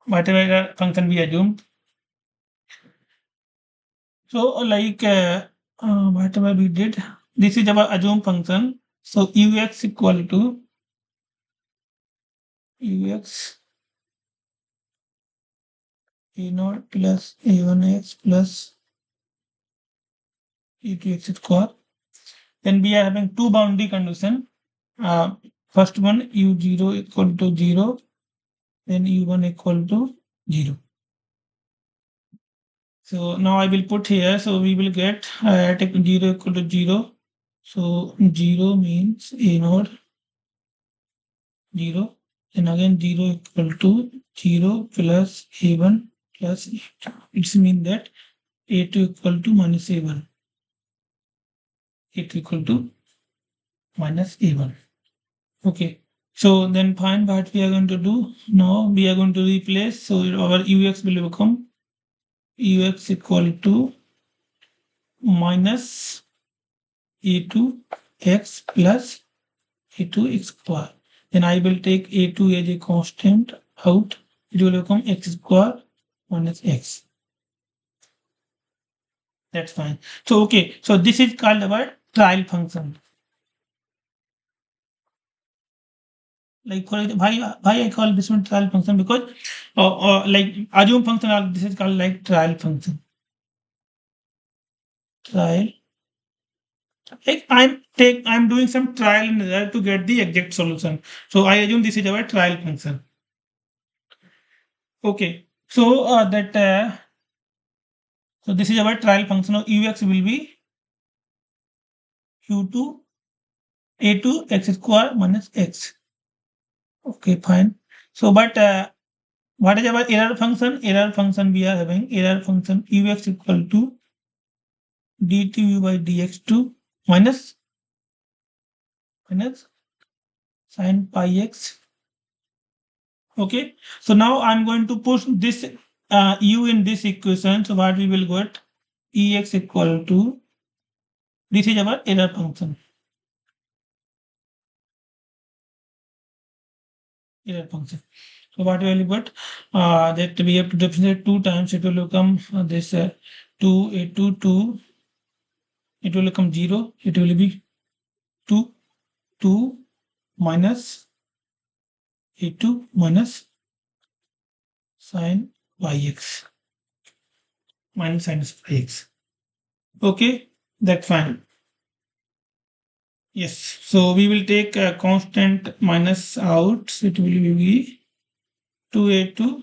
Whatever error function we assume. So whatever we did, this is our assume function. So ux equal to ux a naught plus a1x plus e2x square. Then we are having two boundary condition. First one u0 equal to 0, then u1 equal to 0. So now I will put here. So we will get take 0 equal to 0. So 0 means a naught 0. Then again 0 equal to 0 plus a1 plus a2. It means that a2 equal to minus a1. A2 equal to minus a1. Okay. So then find what we are going to do. Now we are going to replace. So our ux will become ux equal to minus a2x plus a2x square. Then I will take a2 as a constant out. It will become x square minus x. That's fine. So okay, so this is called our trial function. Like for why I call this one trial function, because like assume function, this is called like trial function. Trial. Like I'm doing some trial and error to get the exact solution. So I assume this is our trial function. Okay. So so this is our trial function of ux will be q2 a2 x square minus x. Okay, fine. So but what is our error function? Error function we are having error function ux equal to dt by dx2 minus sin pi x. Okay. So now I'm going to push this u in this equation. So what we will get ex equal to, this is our error function. Error function. So what will we get? That we have to differentiate 2 times. It will become this 2 a2 2. It will become 0. It will be 2 2 minus a2 minus sin yx minus sinus x. Okay, that's fine. Yes, so we will take a constant minus out. So it will be 2a2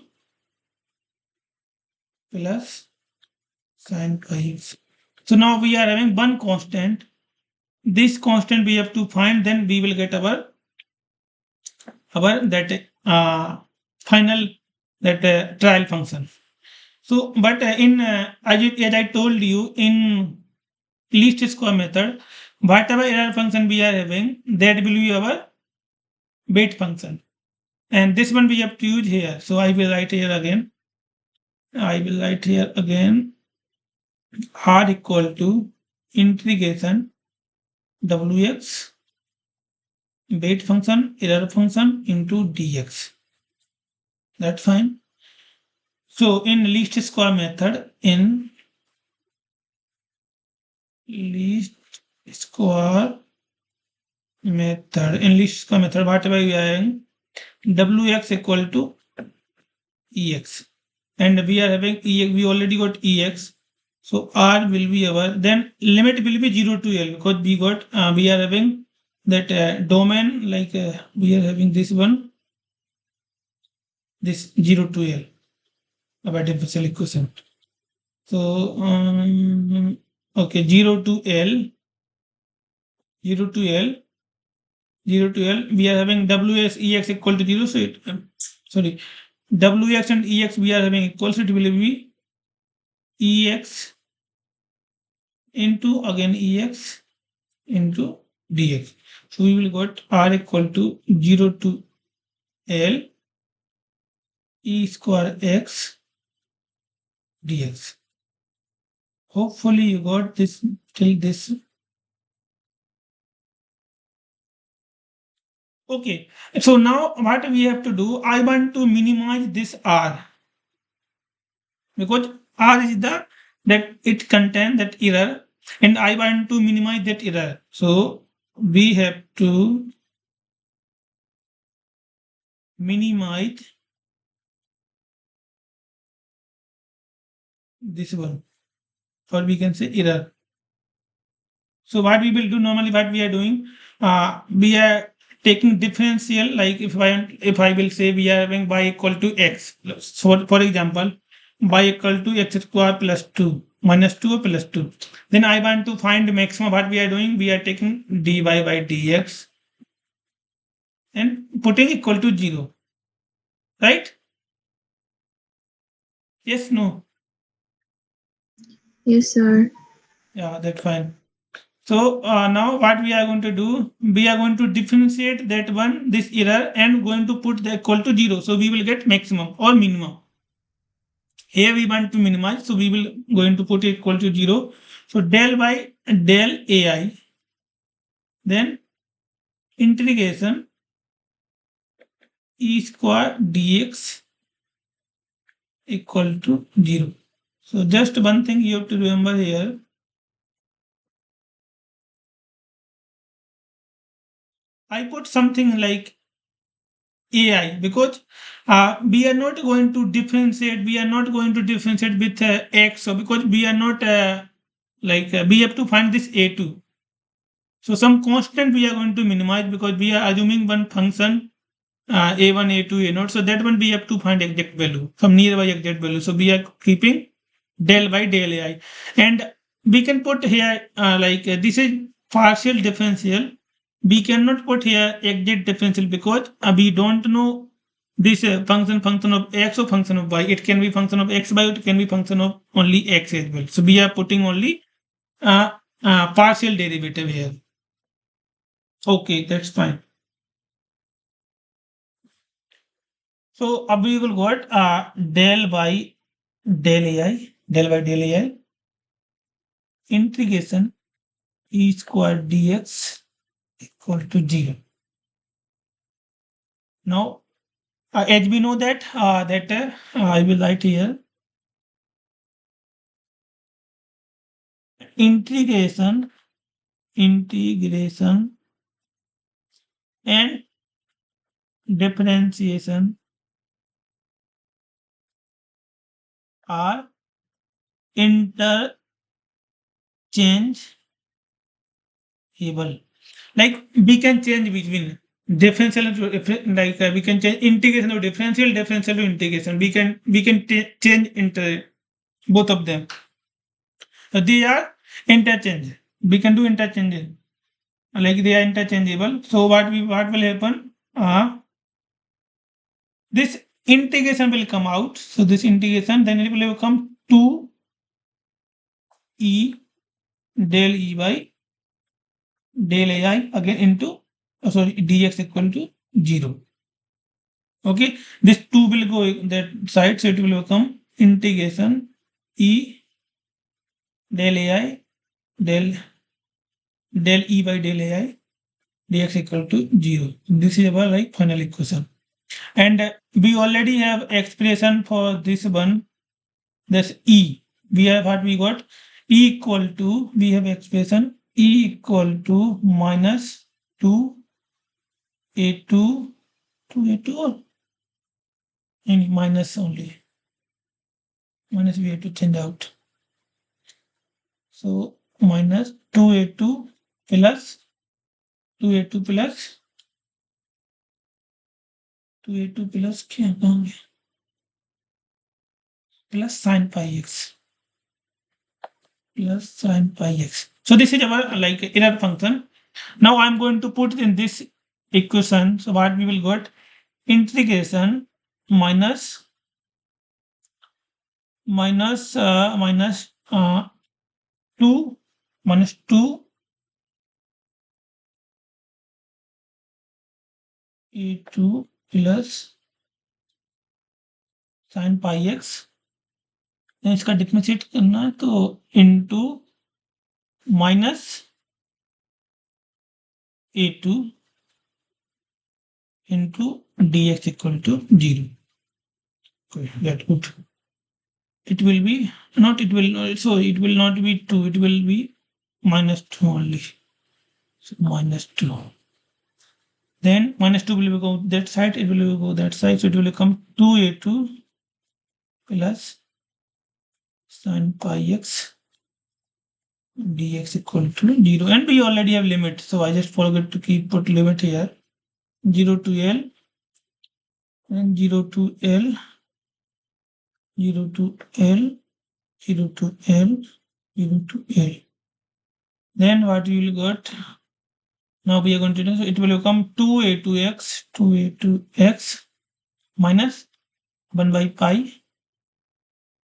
plus sin pi x. So now we are having one constant. This constant we have to find, then we will get our that final that trial function. So, but in as I told you, in least square method, whatever error function we are having, that will be our weight function. And this one we have to use here. So I will write here again. I will write here again r equal to integration wx weight function error function into dx. That's fine. So in least square method, least square method, whatever we are having, wx equal to ex, and we are having ex, we already got ex, so r will be our, then limit will be 0 to l, because we got we are having that domain, like we are having this one, this 0 to l, about differential equation. So okay, 0 to l, 0 to l, 0 to l, we are having ws ex equal to 0, so it sorry, wx and ex we are having equal, so it will be ex into again ex into dx. So we will got r equal to 0 to l e square x dx. Hopefully you got this till this. Okay, so now what we have to do, I want to minimize this r, because r is the that it contains that error, and I want to minimize that error. So we have to minimize this one, or we can say error. So what we will do normally, what we are doing, we are taking differential. Like if I will say we are having y equal to x. So for example, y equal to x square plus 2 minus 2 plus 2. Then I want to find the maximum. What we are doing, we are taking dy by dx and putting equal to 0. Right? Yes, no. Yes, sir. Yeah, that's fine. So now what we are going to do, we are going to differentiate that one, this error, and going to put the equal to 0. So we will get maximum or minimum. Here we want to minimize, so we will going to put it equal to 0. So del by del ai, then integration e square dx equal to 0. So just one thing you have to remember here. I put something like AI because we are not going to differentiate. We are not going to differentiate with X. So because we are not we have to find this A2. So some constant we are going to minimize because we are assuming one function A1, A2, A0. So that one we have to find exact value, some nearby exact value. So we are keeping del by del AI. And we can put here this is partial differential. We cannot put here exact differential because we don't know this function of x or function of y. It can be function of x by, it can be function of only x as well. So we are putting only uh, partial derivative here. Okay, that's fine. So we will got del by del AI integration e square dx equal to 0. Now, as we know that I will write here integration and differentiation are interchangeable. Like we can change between differential we can change integration of differential to integration. We can change into both of them. So they are interchange. We can do interchange. Like they are interchangeable. So what will happen? This integration will come out. So this integration then it will become 2 e del e by del ai again into dx equal to 0. Okay, this 2 will go that side, so it will become integration e del ai del e by del ai dx equal to 0. This is our like final equation. And we already have expression for this one. That's E. We have what we got? E equal to, we have expression E equal to minus 2A2, 2A2 or any minus only. Minus we have to change out. So minus 2A2 plus 2A2 plus 2A2 plus क्या कहोगे? Plus sin pi x. Plus sin pi x. So this is our like inner function. Now I'm going to put in this equation. So what we will get? Integration minus 2 minus 2 a2 plus sin pi x. इसका differentiate करना है तो into minus a2 into dx equal to 0. Okay, that's good. It will be not, it will, so it will not be 2, it will be minus 2 only. So minus 2. Then minus 2 will go that side, it will go that side, so it will become 2a2 plus sin pi x dx equal to 0. And we already have limit, so I just forgot to put limit here. 0 to L and 0 to L, 0 to L, 0 to L, 0 to L. Then what we will get? Now we are going to do, so it will become 2a2x minus 1 by pi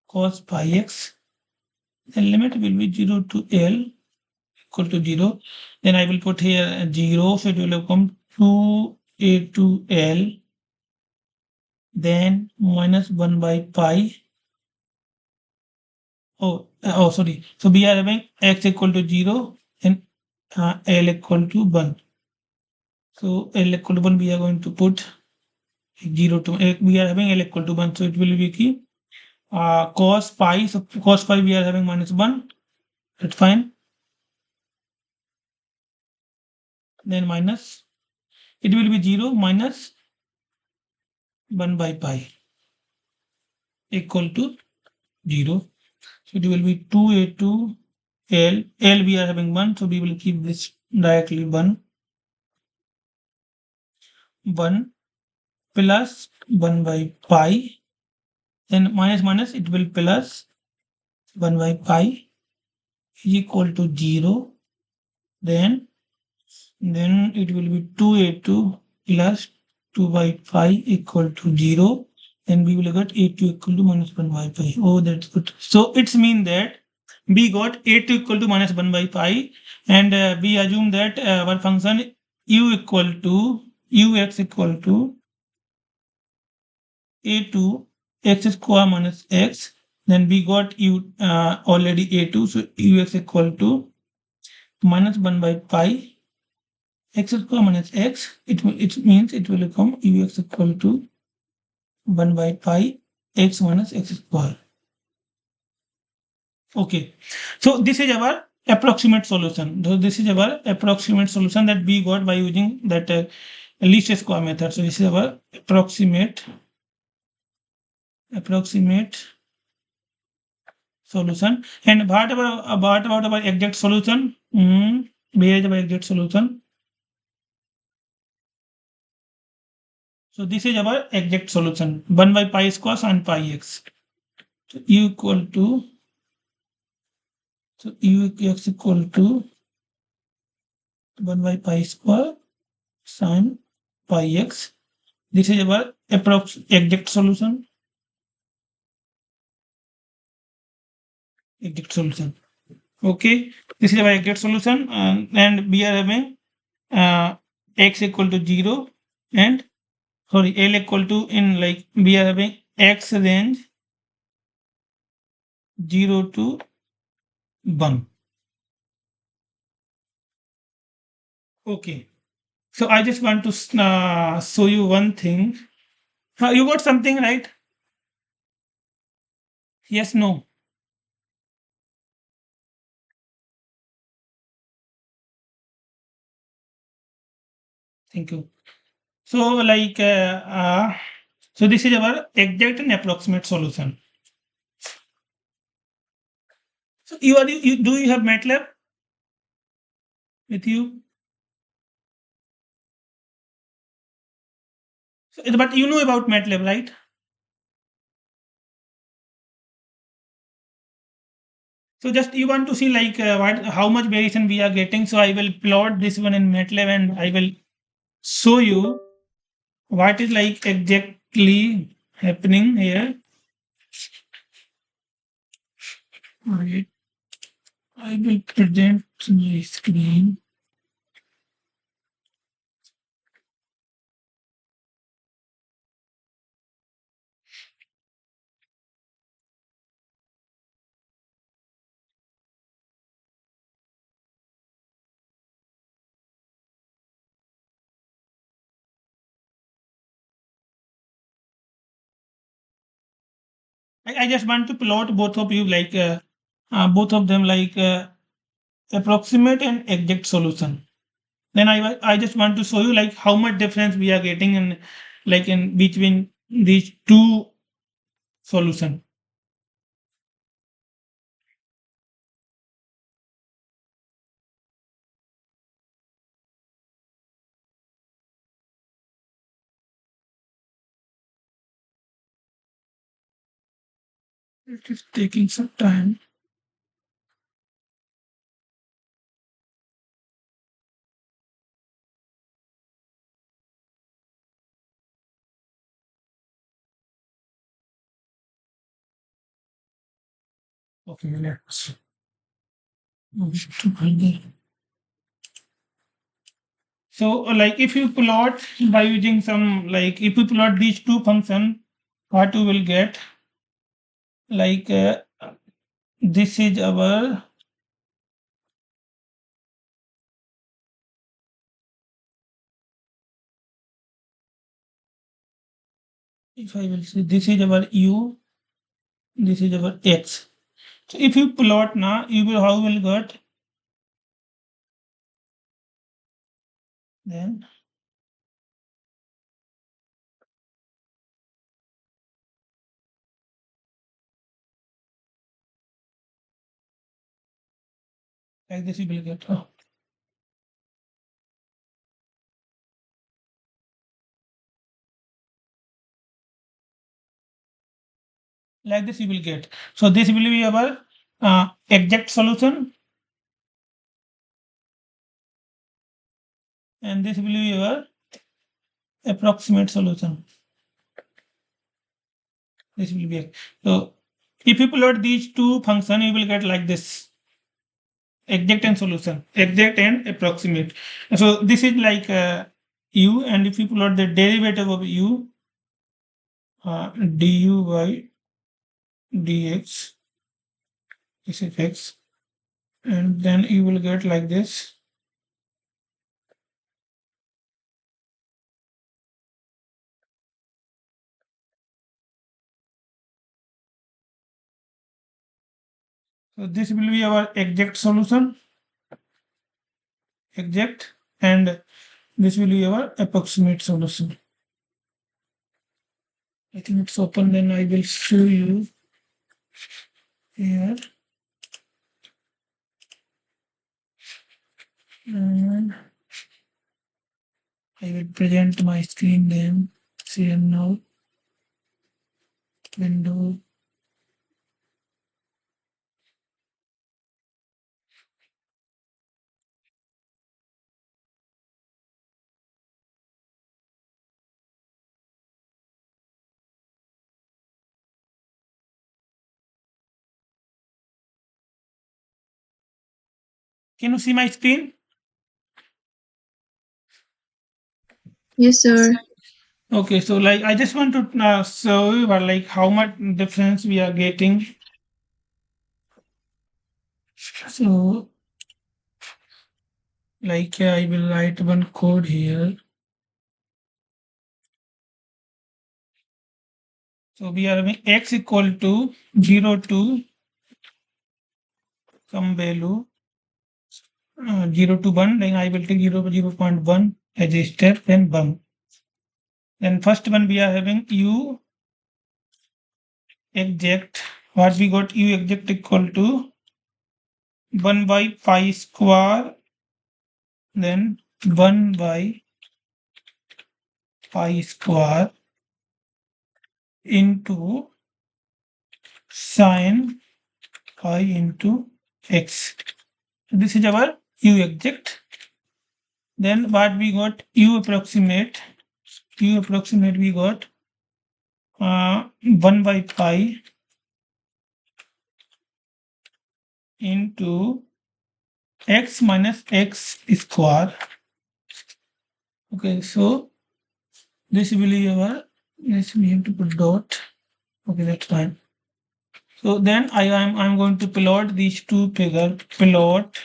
cos pi x. The limit will be 0 to L equal to 0. Then I will put here 0, so it will become 2a2L, then minus 1 by pi. Sorry. So we are having x equal to 0 and L equal to 1. So L equal to 1, we are going to put 0 to we are having L equal to 1, so it will be cos pi. So cos pi we are having -1. That's fine. Then minus, it will be 0 minus 1 by pi equal to 0. So it will be 2a2 L. L we are having 1, so we will keep this directly 1. 1 plus 1 by pi. Then minus minus, it will plus 1 by pi is equal to 0. Then it will be 2a2 plus 2 by pi equal to 0. Then we will get a2 equal to minus 1 by pi. Oh, that's good. So it's mean that we got a2 equal to minus 1 by pi, and we assume that our function u equal to ux equal to a2 x square minus x. Then we got u already a2, so ux equal to minus 1 by pi x square minus x. It means it will become ux equal to 1 by pi x minus x square. Okay, so this is our approximate solution. So this is our approximate solution that we got by using that least square method. So this is our approximate solution. And what about our exact solution? Where is our exact solution? So this is our exact solution. 1 by pi square and pi x. So u equal to, so ux equal to 1 by pi square sine pi x. This is our exact solution. Exact solution. Okay, this is our exact solution, and we are having x equal to 0 and sorry L equal to, in like we are having x range 0 to 1. Okay, so I just want to show you one thing. You got something, right? Yes, no. Thank you. So like so this is our exact and approximate solution. So do you have MATLAB with you? So, but you know about MATLAB, right? So just you want to see like how much variation we are getting. So I will plot this one in MATLAB and I will show you what is like exactly happening here. Right. I will present my screen. I just want to plot both of you like both of them like approximate and exact solution. Then I just want to show you like how much difference we are getting in like in between these two solution. It is taking some time. Okay, let's move to further. So like if you plot by using some like if you plot these two functions, what you will get like this is our if I will say this is our u This is our x. So if you plot now, you will how will get then like this you will get. Oh, like this you will get. So this will be our exact solution, and this will be our approximate solution. This will be so. If you plot these two functions, you will get like this: exact and solution, exact and approximate. So this is like u, and if you plot the derivative of u, du by dx, this is x, and then you will get like this. So this will be our exact solution, exact, and this will be our approximate solution. I think it's open, then I will show you here. And I will present my screen then. Share now. Window. Can you see my screen? Yes, sir. Okay, so like I just want to show you like how much difference we are getting. So like I will write one code here. So we are having x equal to 0 to some value 0 to 1, then I will take 0.1 as a step, then 1. Then first one we are having u exact. What we got u exact equal to 1 by pi square, then 1 by pi square into sine pi into x. This is our u exact. Then what we got u approximate. U approximate we got 1 by pi into x minus x square. Okay, so this will be our, this we have to put dot. Okay, that's fine. So then I'm going to plot these two figures. Plot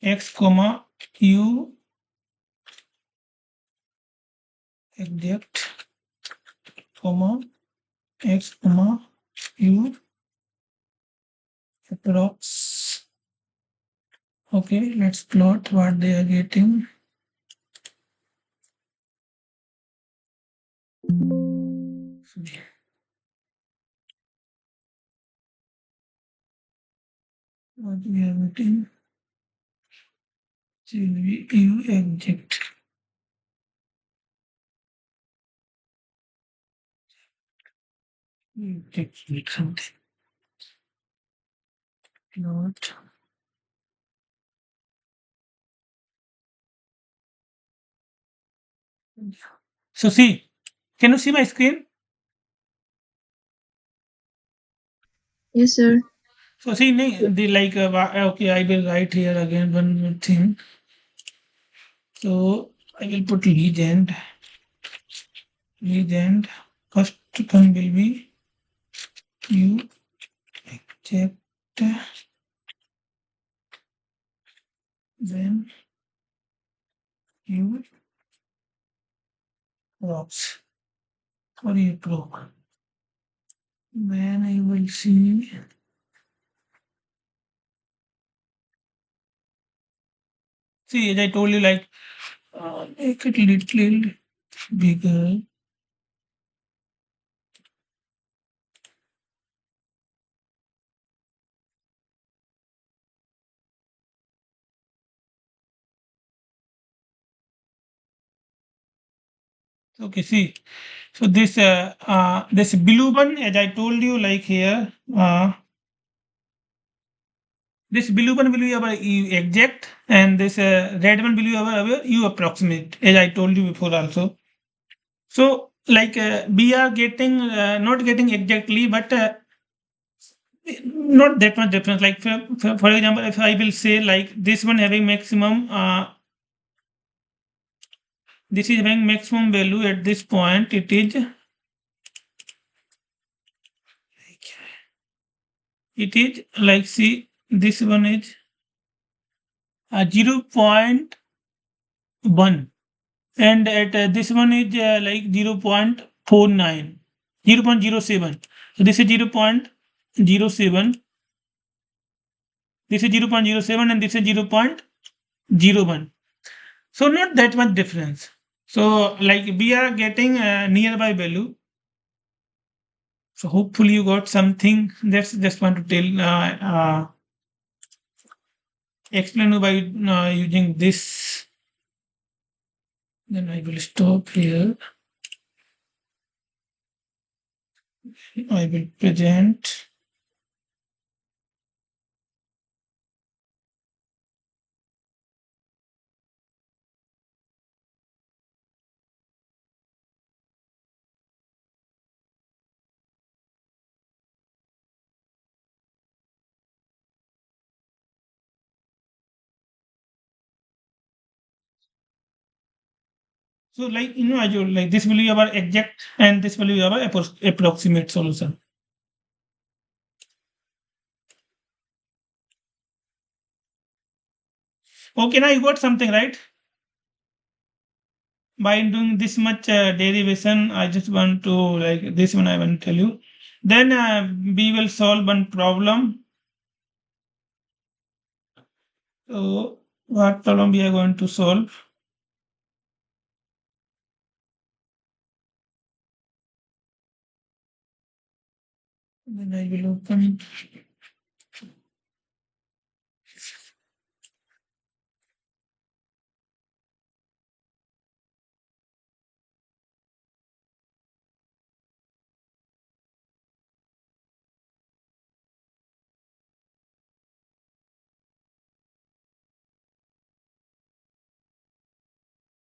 x comma u exact comma x comma u approx. Okay, let's plot what they are getting. What we are getting will be u exact. Exact something. Plot. So see, can you see my screen? Yes, sir. So see, the like okay, I will write here again one more thing. So I will put legend. Legend. First one will be u exact. Then u prox or u proc. Then I will see. See, as I told you, like make it little bigger. Okay, see. So this blue one, as I told you, like here, this blue one will be our U exact, and this red one will be our U approximate, as I told you before also. So, like we are getting not getting exactly, but not that much difference. Like for example, if I will say like this one having maximum, this is having maximum value at this point. It is like, see, this one is 0.1, and at this one is like 0.49, 0.07. So this is 0.07, this is 0.07, and this is 0.01. So not that much difference. So like we are getting a nearby value. So hopefully you got something. That's just want to tell, explain you by using this. Then I will stop here. I will present. So like I told, like this will be our exact and this will be our approximate solution. Okay, now you got something, right? By doing this much derivation, I just want to, like, this one I want to tell you. Then we will solve one problem. So what problem we are going to solve? Then I will open.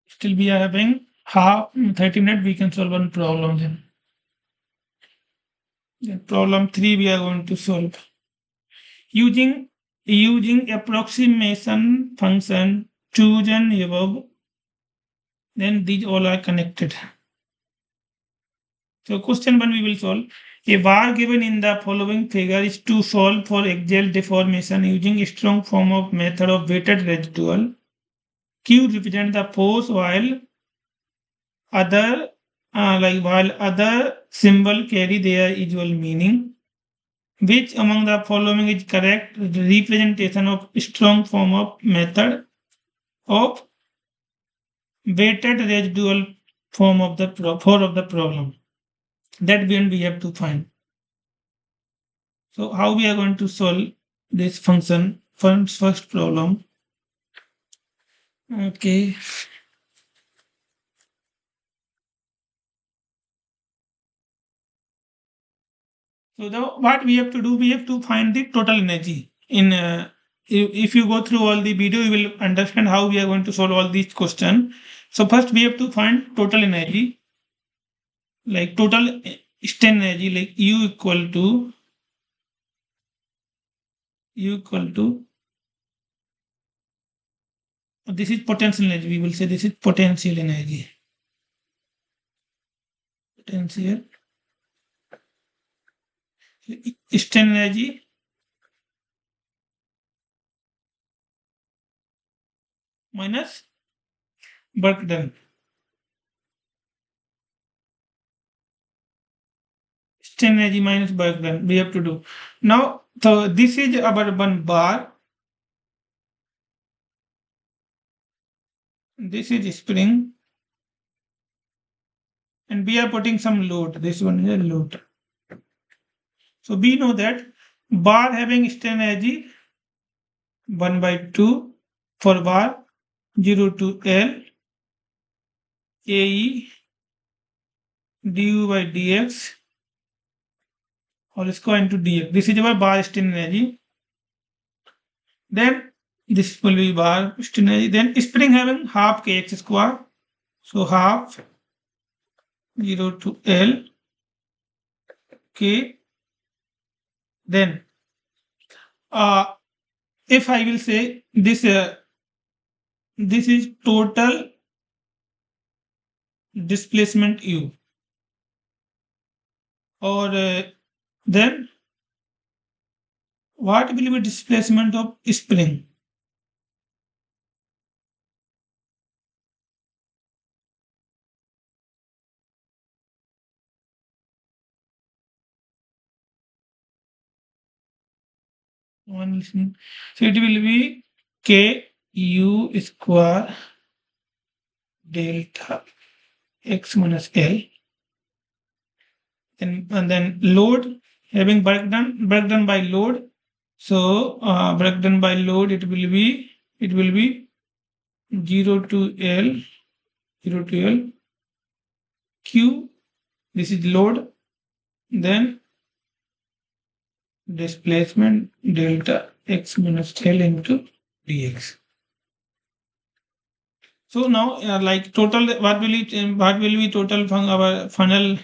Still we are having half 30 minutes. We can solve one problem then. Then problem 3 we are going to solve using approximation function chosen above. Then these all are connected. So question 1 we will solve. A bar given in the following figure is to solve for axial deformation using a strong form of method of weighted residual. Q represents the force while other symbol carry their usual meaning. Which among the following is correct representation of strong form of method of weighted residual form of the problem? That we have to find. So how we are going to solve this function first problem? Okay. So what we have to do, we have to find the total energy. If you go through all the video, you will understand how we are going to solve all these questions. So first we have to find total energy, like total strain energy, like U equal to this is potential energy. We will say this is potential energy. Potential strain energy minus work done. strain energy minus work done. We have to do. Now, so this is our one bar. This is spring. And we are putting some load. This one is a load. So we know that bar having strain energy 1 by 2 for bar 0 to L AE du by dx whole square into dx. This is our bar strain energy. Then this will be bar strain energy. Then spring having half kx square. So half 0 to L k. Then if I will say this is total displacement u, or then what will be displacement of spring? One listening. So it will be k u square delta x minus L. And then load having breakdown by load. So breakdown by load, it will be 0 to L q. This is load. Then displacement delta x minus L into dx. So now, like total, what will be total from our final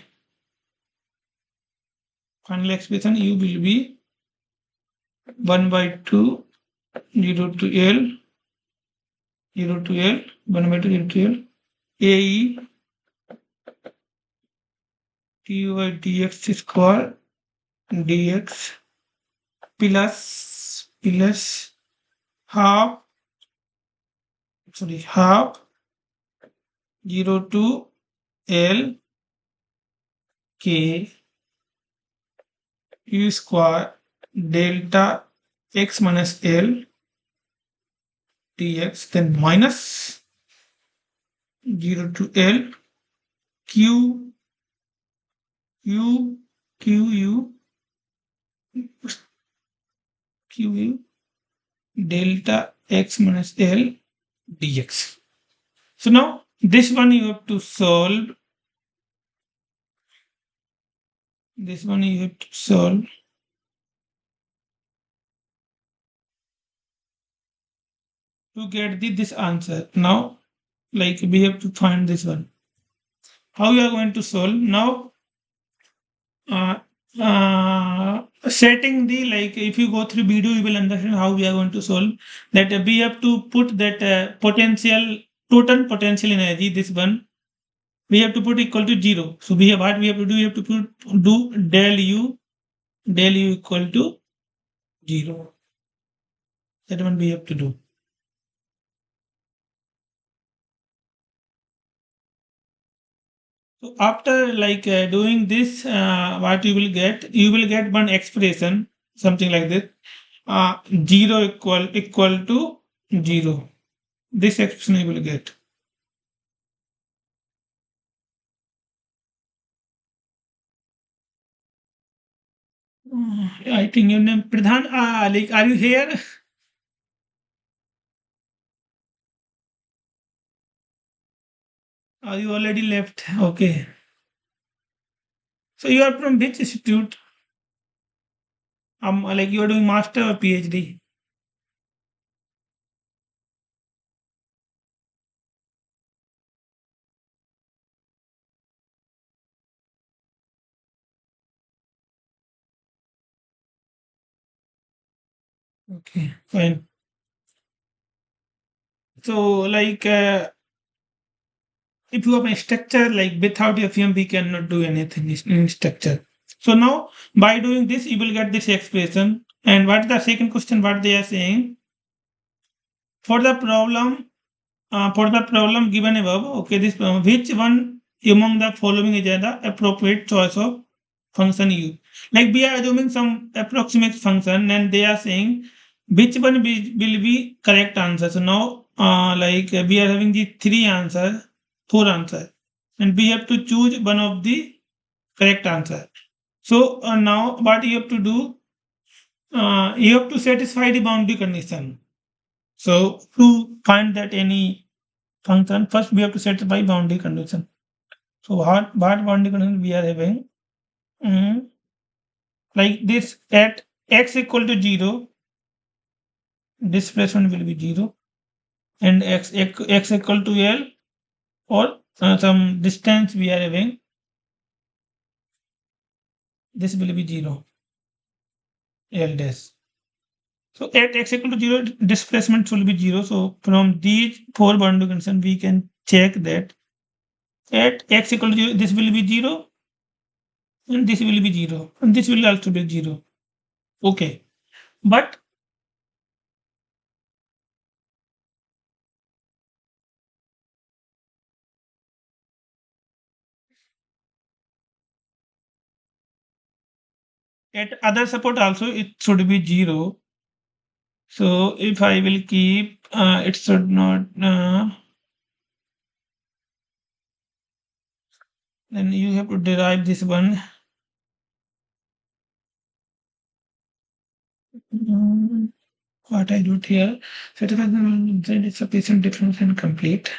expression? U will be 1 by 2 0 to L 1 by 2 0 to L AE du by dx square dx plus half 0 to L k u square delta x minus L dx, then minus 0 to L q u delta x minus L dx. So now this one you have to solve. To get this answer. Now, like we have to find this one. How you are going to solve? Now, setting the, like, if you go through video, you will understand how we are going to solve that. We have to put that total potential energy, this one, we have to put equal to 0. So what we have to do? We have to do del u equal to 0. That one we have to do. So after doing this, what you will get? You will get one expression, something like this. 0 equal to 0. This expression you will get. I think your name Pradhan. Are you here? Are you already left? Okay. So you are from which institute? Like you are doing master or PhD? Okay, fine. So if you have a structure, like without FM, we cannot do anything in structure. So now by doing this, you will get this expression. And what the second question? What they are saying for the problem given above? Okay, this problem. Which one among the following is the appropriate choice of function u. Like we are assuming some approximate function, and they are saying which one will be correct answer. So now, we are having the three answer, four answer, and we have to choose one of the correct answer. So now, what you have to do, you have to satisfy the boundary condition. So to find that any function, first we have to satisfy boundary condition. So what boundary condition we are having? Mm, like this, at x equal to 0, displacement will be 0, and x equal to L, or some distance we are having, this will be 0, L dash. So at x equal to 0, displacement will be 0. So from these four boundary conditions, we can check that at x equal to 0, this will be 0, and this will be 0, and this will also be 0. Okay. But at other support also, it should be 0. So if I will keep, it should not, then you have to derive this one. What I do here, satisfaction is sufficient difference and complete.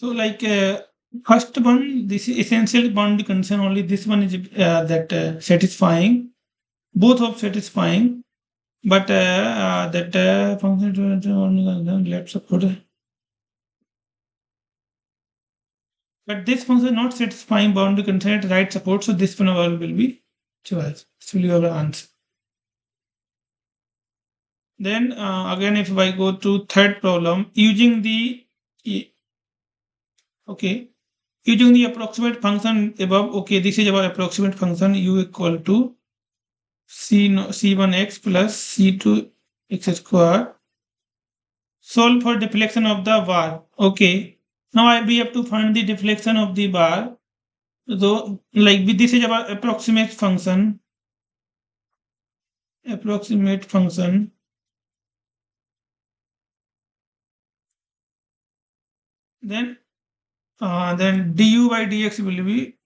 So first one, this is essential boundary condition. Only this one is that satisfying, both of satisfying, but that function only left support. But this function not satisfying boundary condition at right support. So this one will be choice. This will be our answer. Then again, if I go to third problem, using the okay, using the approximate function above. Okay, this is our approximate function u equal to c1x plus c2x square. Solve for deflection of the bar. Okay, now we have to find the deflection of the bar. So this is our approximate function. Approximate function. Then du by dx will be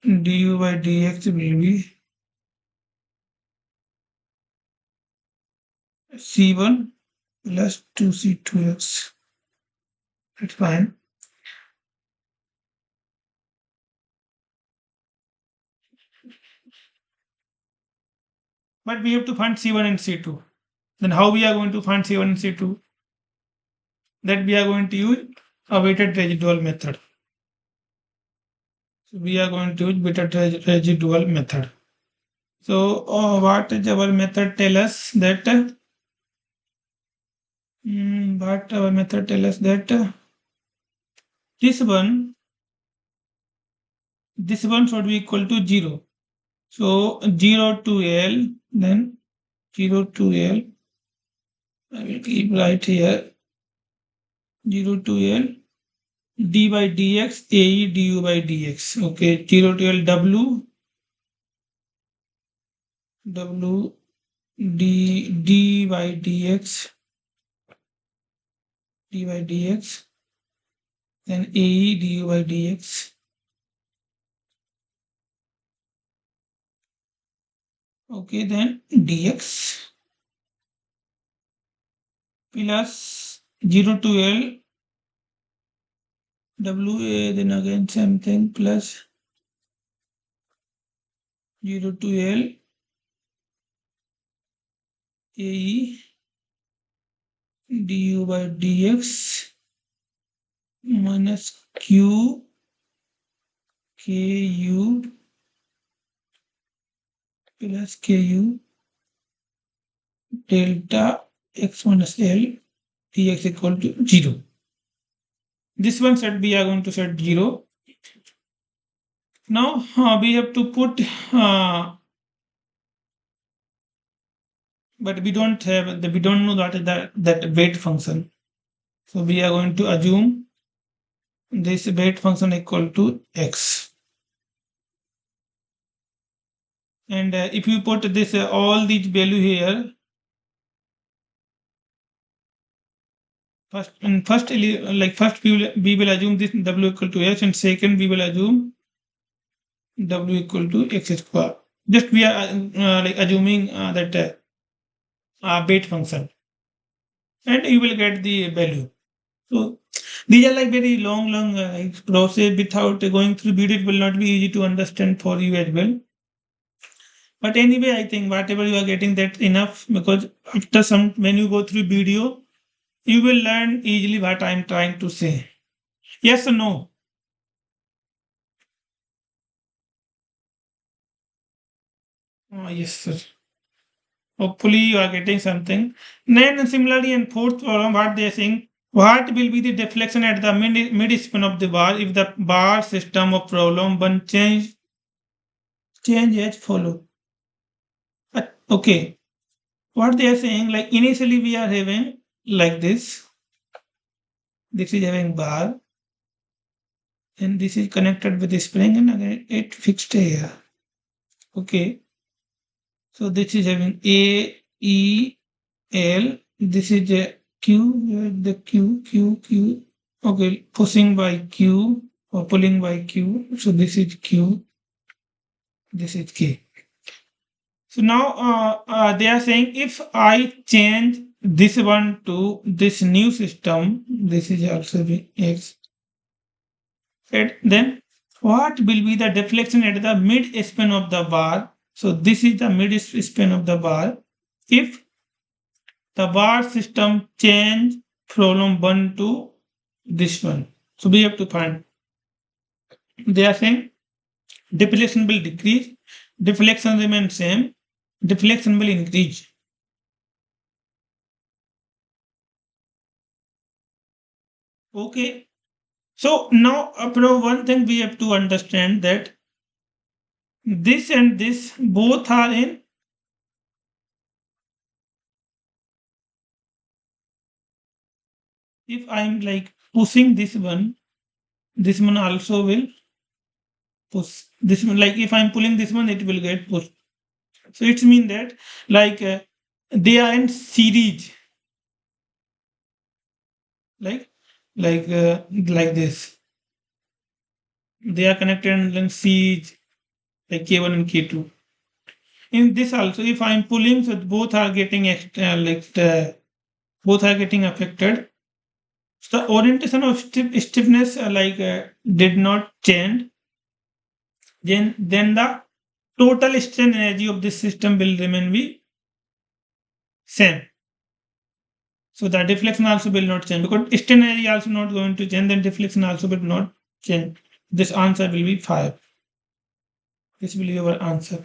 c1 plus 2c2x. That's fine. But we have to find c1 and c2. Then how we are going to find c1 and c2? That we are going to use a weighted residual method. So we are going to use weighted residual method. So what is our method tell us that? What our method tell us that this one should be equal to 0. So 0 to L, then 0 to L. I will keep right here. 0 to L d by dx ae du by dx. Okay, 0 to L w d by dx then ae du by dx. Okay, then dx plus 0 to L wa, then again same thing, plus 0 to L ae du by dx minus q ku plus ku delta x minus L dx equal to 0. This one set we are going to set 0. Now we have to put, but we don't have we don't know that weight function. So we are going to assume this weight function equal to x. And if you put this all these value here, first we will assume this w equal to x, and second we will assume w equal to x square. Just we are assuming that weight function, and you will get the value. So these are like very long process. Without going through video, it will not be easy to understand for you as well. But anyway, I think whatever you are getting, that's enough, because after some, when you go through video, you will learn easily what I am trying to say. Yes or no? Yes, sir. Hopefully you are getting something. Then similarly in fourth problem, what they are saying, what will be the deflection at the mid span of the bar if the bar system of problem one change as follow. Okay, what they are saying, like initially we are having like this. This is having bar, and this is connected with the spring, and again it fixed here. Okay, so this is having A, E, L. This is a Q, the Q. Okay, pushing by Q or pulling by Q. So this is Q, this is K. So now they are saying if I change this one to this new system, this is also be X. And then what will be the deflection at the mid span of the bar? So this is the mid span of the bar. If the bar system change from one to this one. So we have to find. They are saying deflection will decrease, deflection remain same, deflection will increase. Okay. So now, one thing we have to understand that this and this both are in. If I'm like pushing this one also will push. This one, like if I'm pulling this one, it will get pushed. So it's mean that like they are in series, like like this. They are connected in series, like K1 and K2. In this also, if I'm pulling, so both are getting both are getting affected. So the orientation of stiffness did not change. Then the total strain energy of this system will remain be same. So the deflection also will not change, because strain energy also not going to change. Then deflection also will not change. This answer will be 5. This will be our answer.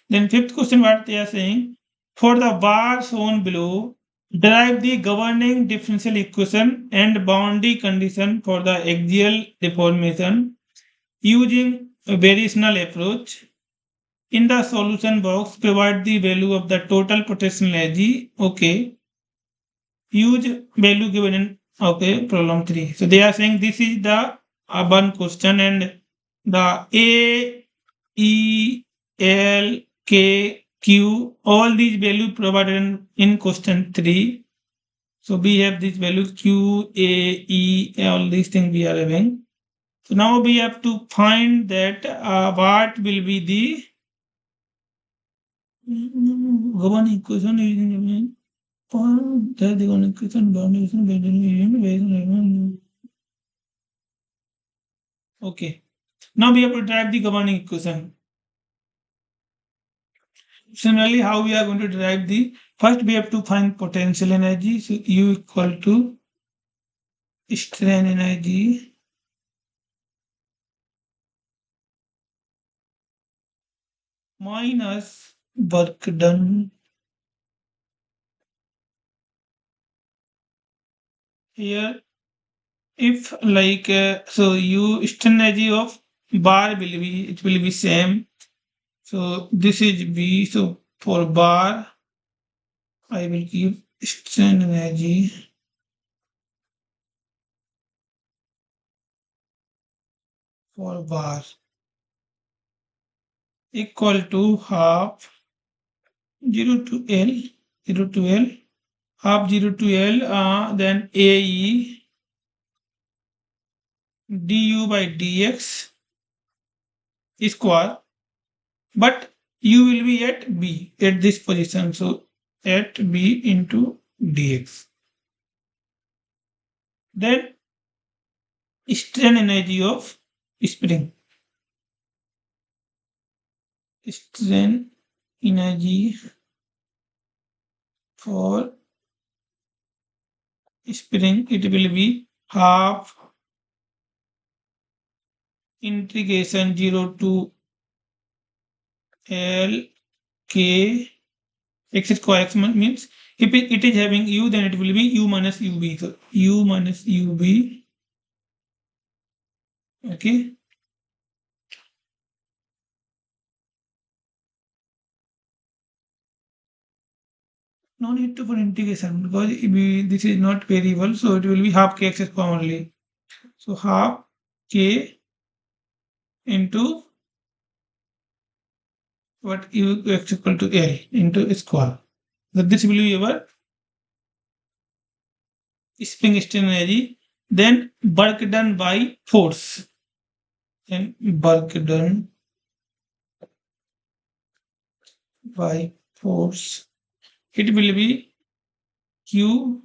Then fifth question, what they are saying, for the bar shown below, derive the governing differential equation and boundary condition for the axial deformation using a variational approach. In the solution box, provide the value of the total potential energy. Okay. Use value given in problem 3. So they are saying this is the one question, and the A, E, L, K, Q, all these values provided in question 3. So we have these values Q, A, E, all these things we are having. So now we have to find that what will be the governing equation using the governing equation boundary. Okay. Now we have to derive the governing equation. Similarly, how we are going to derive the, first we have to find potential energy. So U equal to strain energy minus work done here if like so you strain energy of bar will be same. So this is B. So for bar, I will give strain energy for bar equal to half 0 to L, 0 to L, half 0 to L, then AE du by dx square, but you will be at B at this position. So at B into dx. Then strain energy of spring. Strain energy for spring, it will be half integration 0 to L K x square x means if it is having u, then it will be u minus ub. So u minus ub, okay. No need to put integration because this is not variable, so it will be half k x square only. So half k into what u x equal to L into square. So this will be our spring strain energy. Then work done by force. Then work done by force. It will be Q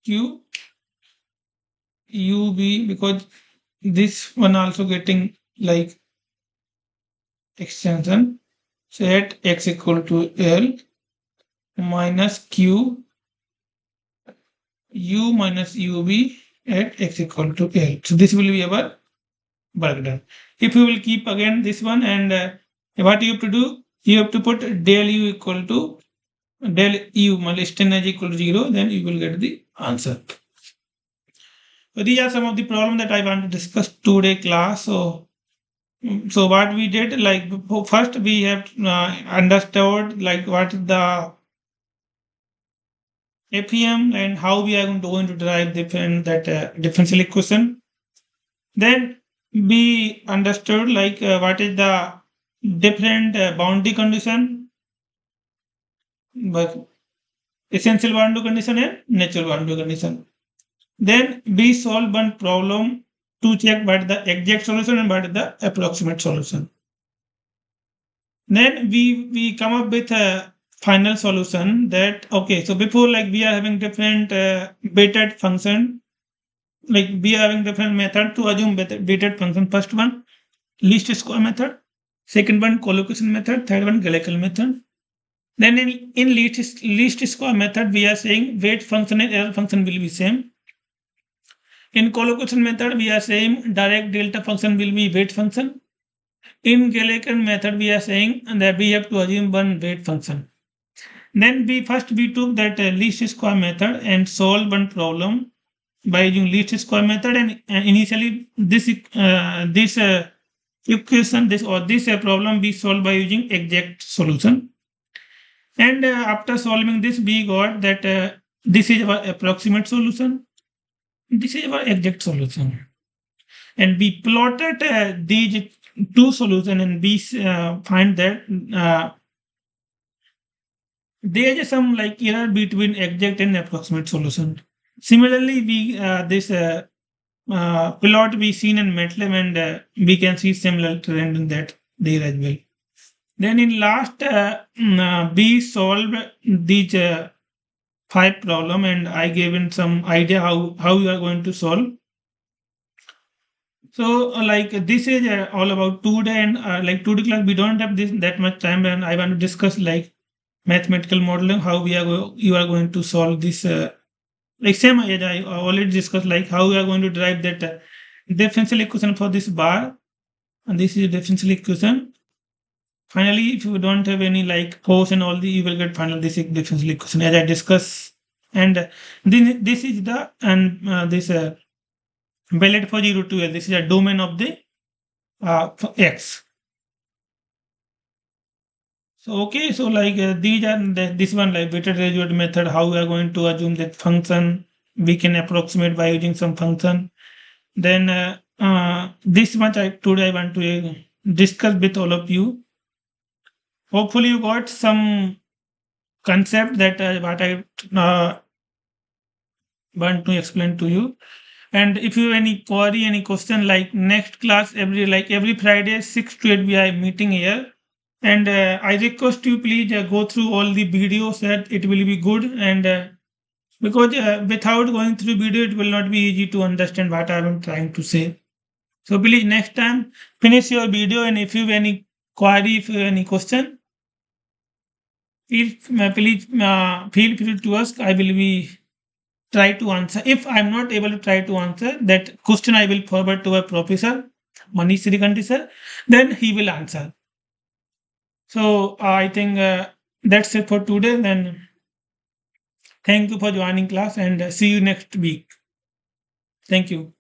Q UB because this one also getting like extension. So at x equal to L minus Q U minus UB at x equal to L. So this will be our work done. If you will keep again this one and what you have to do, you have to put del U equal to del U minus strain energy equal to 0, then you will get the answer. So these are some of the problems that I want to discuss today class. So what we did, like first we have understood like what is the APM and how we are going to derive different that differential equation. Then we understood like what is the different boundary condition, but essential boundary condition and natural boundary condition. Then we solve one problem to check what the exact solution and what is the approximate solution. Then we come up with a final solution that okay, so before like we are having different weighted function, like we are having different method to assume weighted function. First one least square method, second one collocation method, third one Galecki method. Then in least square method we are saying weight function and error function will be same. In collocation method, we are saying direct delta function will be weight function. In Galecki method, we are saying that we have to assume one weight function. Then we took that least square method and solve one problem by using least square method. And initially, this equation, this problem we solved by using exact solution. And after solving this, we got that this is our approximate solution. This is our exact solution. And we plotted these two solutions and we find that there is some like error between exact and approximate solution. Similarly, we this plot we seen in MATLAB and we can see similar trend in that there as well. Then in last we solved these 5 problem and I gave in some idea how you are going to solve. So like this is all about today and like today class we don't have this that much time and I want to discuss like mathematical modeling how you are going to solve this like same as I already discussed like how we are going to derive that differential equation for this bar and this is a differential equation. Finally, if you don't have any like force and all the you will get final this differential equation as I discussed and then this is the and this valid for 0 to L. This is a domain of the X. So okay, so like these are this one like weighted graduate method. How we are going to assume that function we can approximate by using some function. Then this much today I want to discuss with all of you. Hopefully you got some concept that what I want to explain to you. And if you have any query, any question, like next class every Friday 6 to 8 we are meeting here. And I request you please go through all the videos that it will be good and because without going through video it will not be easy to understand what I am trying to say. So please next time finish your video and if you have any query, if you have any question, please feel free to ask. I will be try to answer. If I'm not able to try to answer that question, I will forward to a professor, Manish Srikanti sir. Then he will answer. So I think that's it for today. Then thank you for joining class and see you next week. Thank you.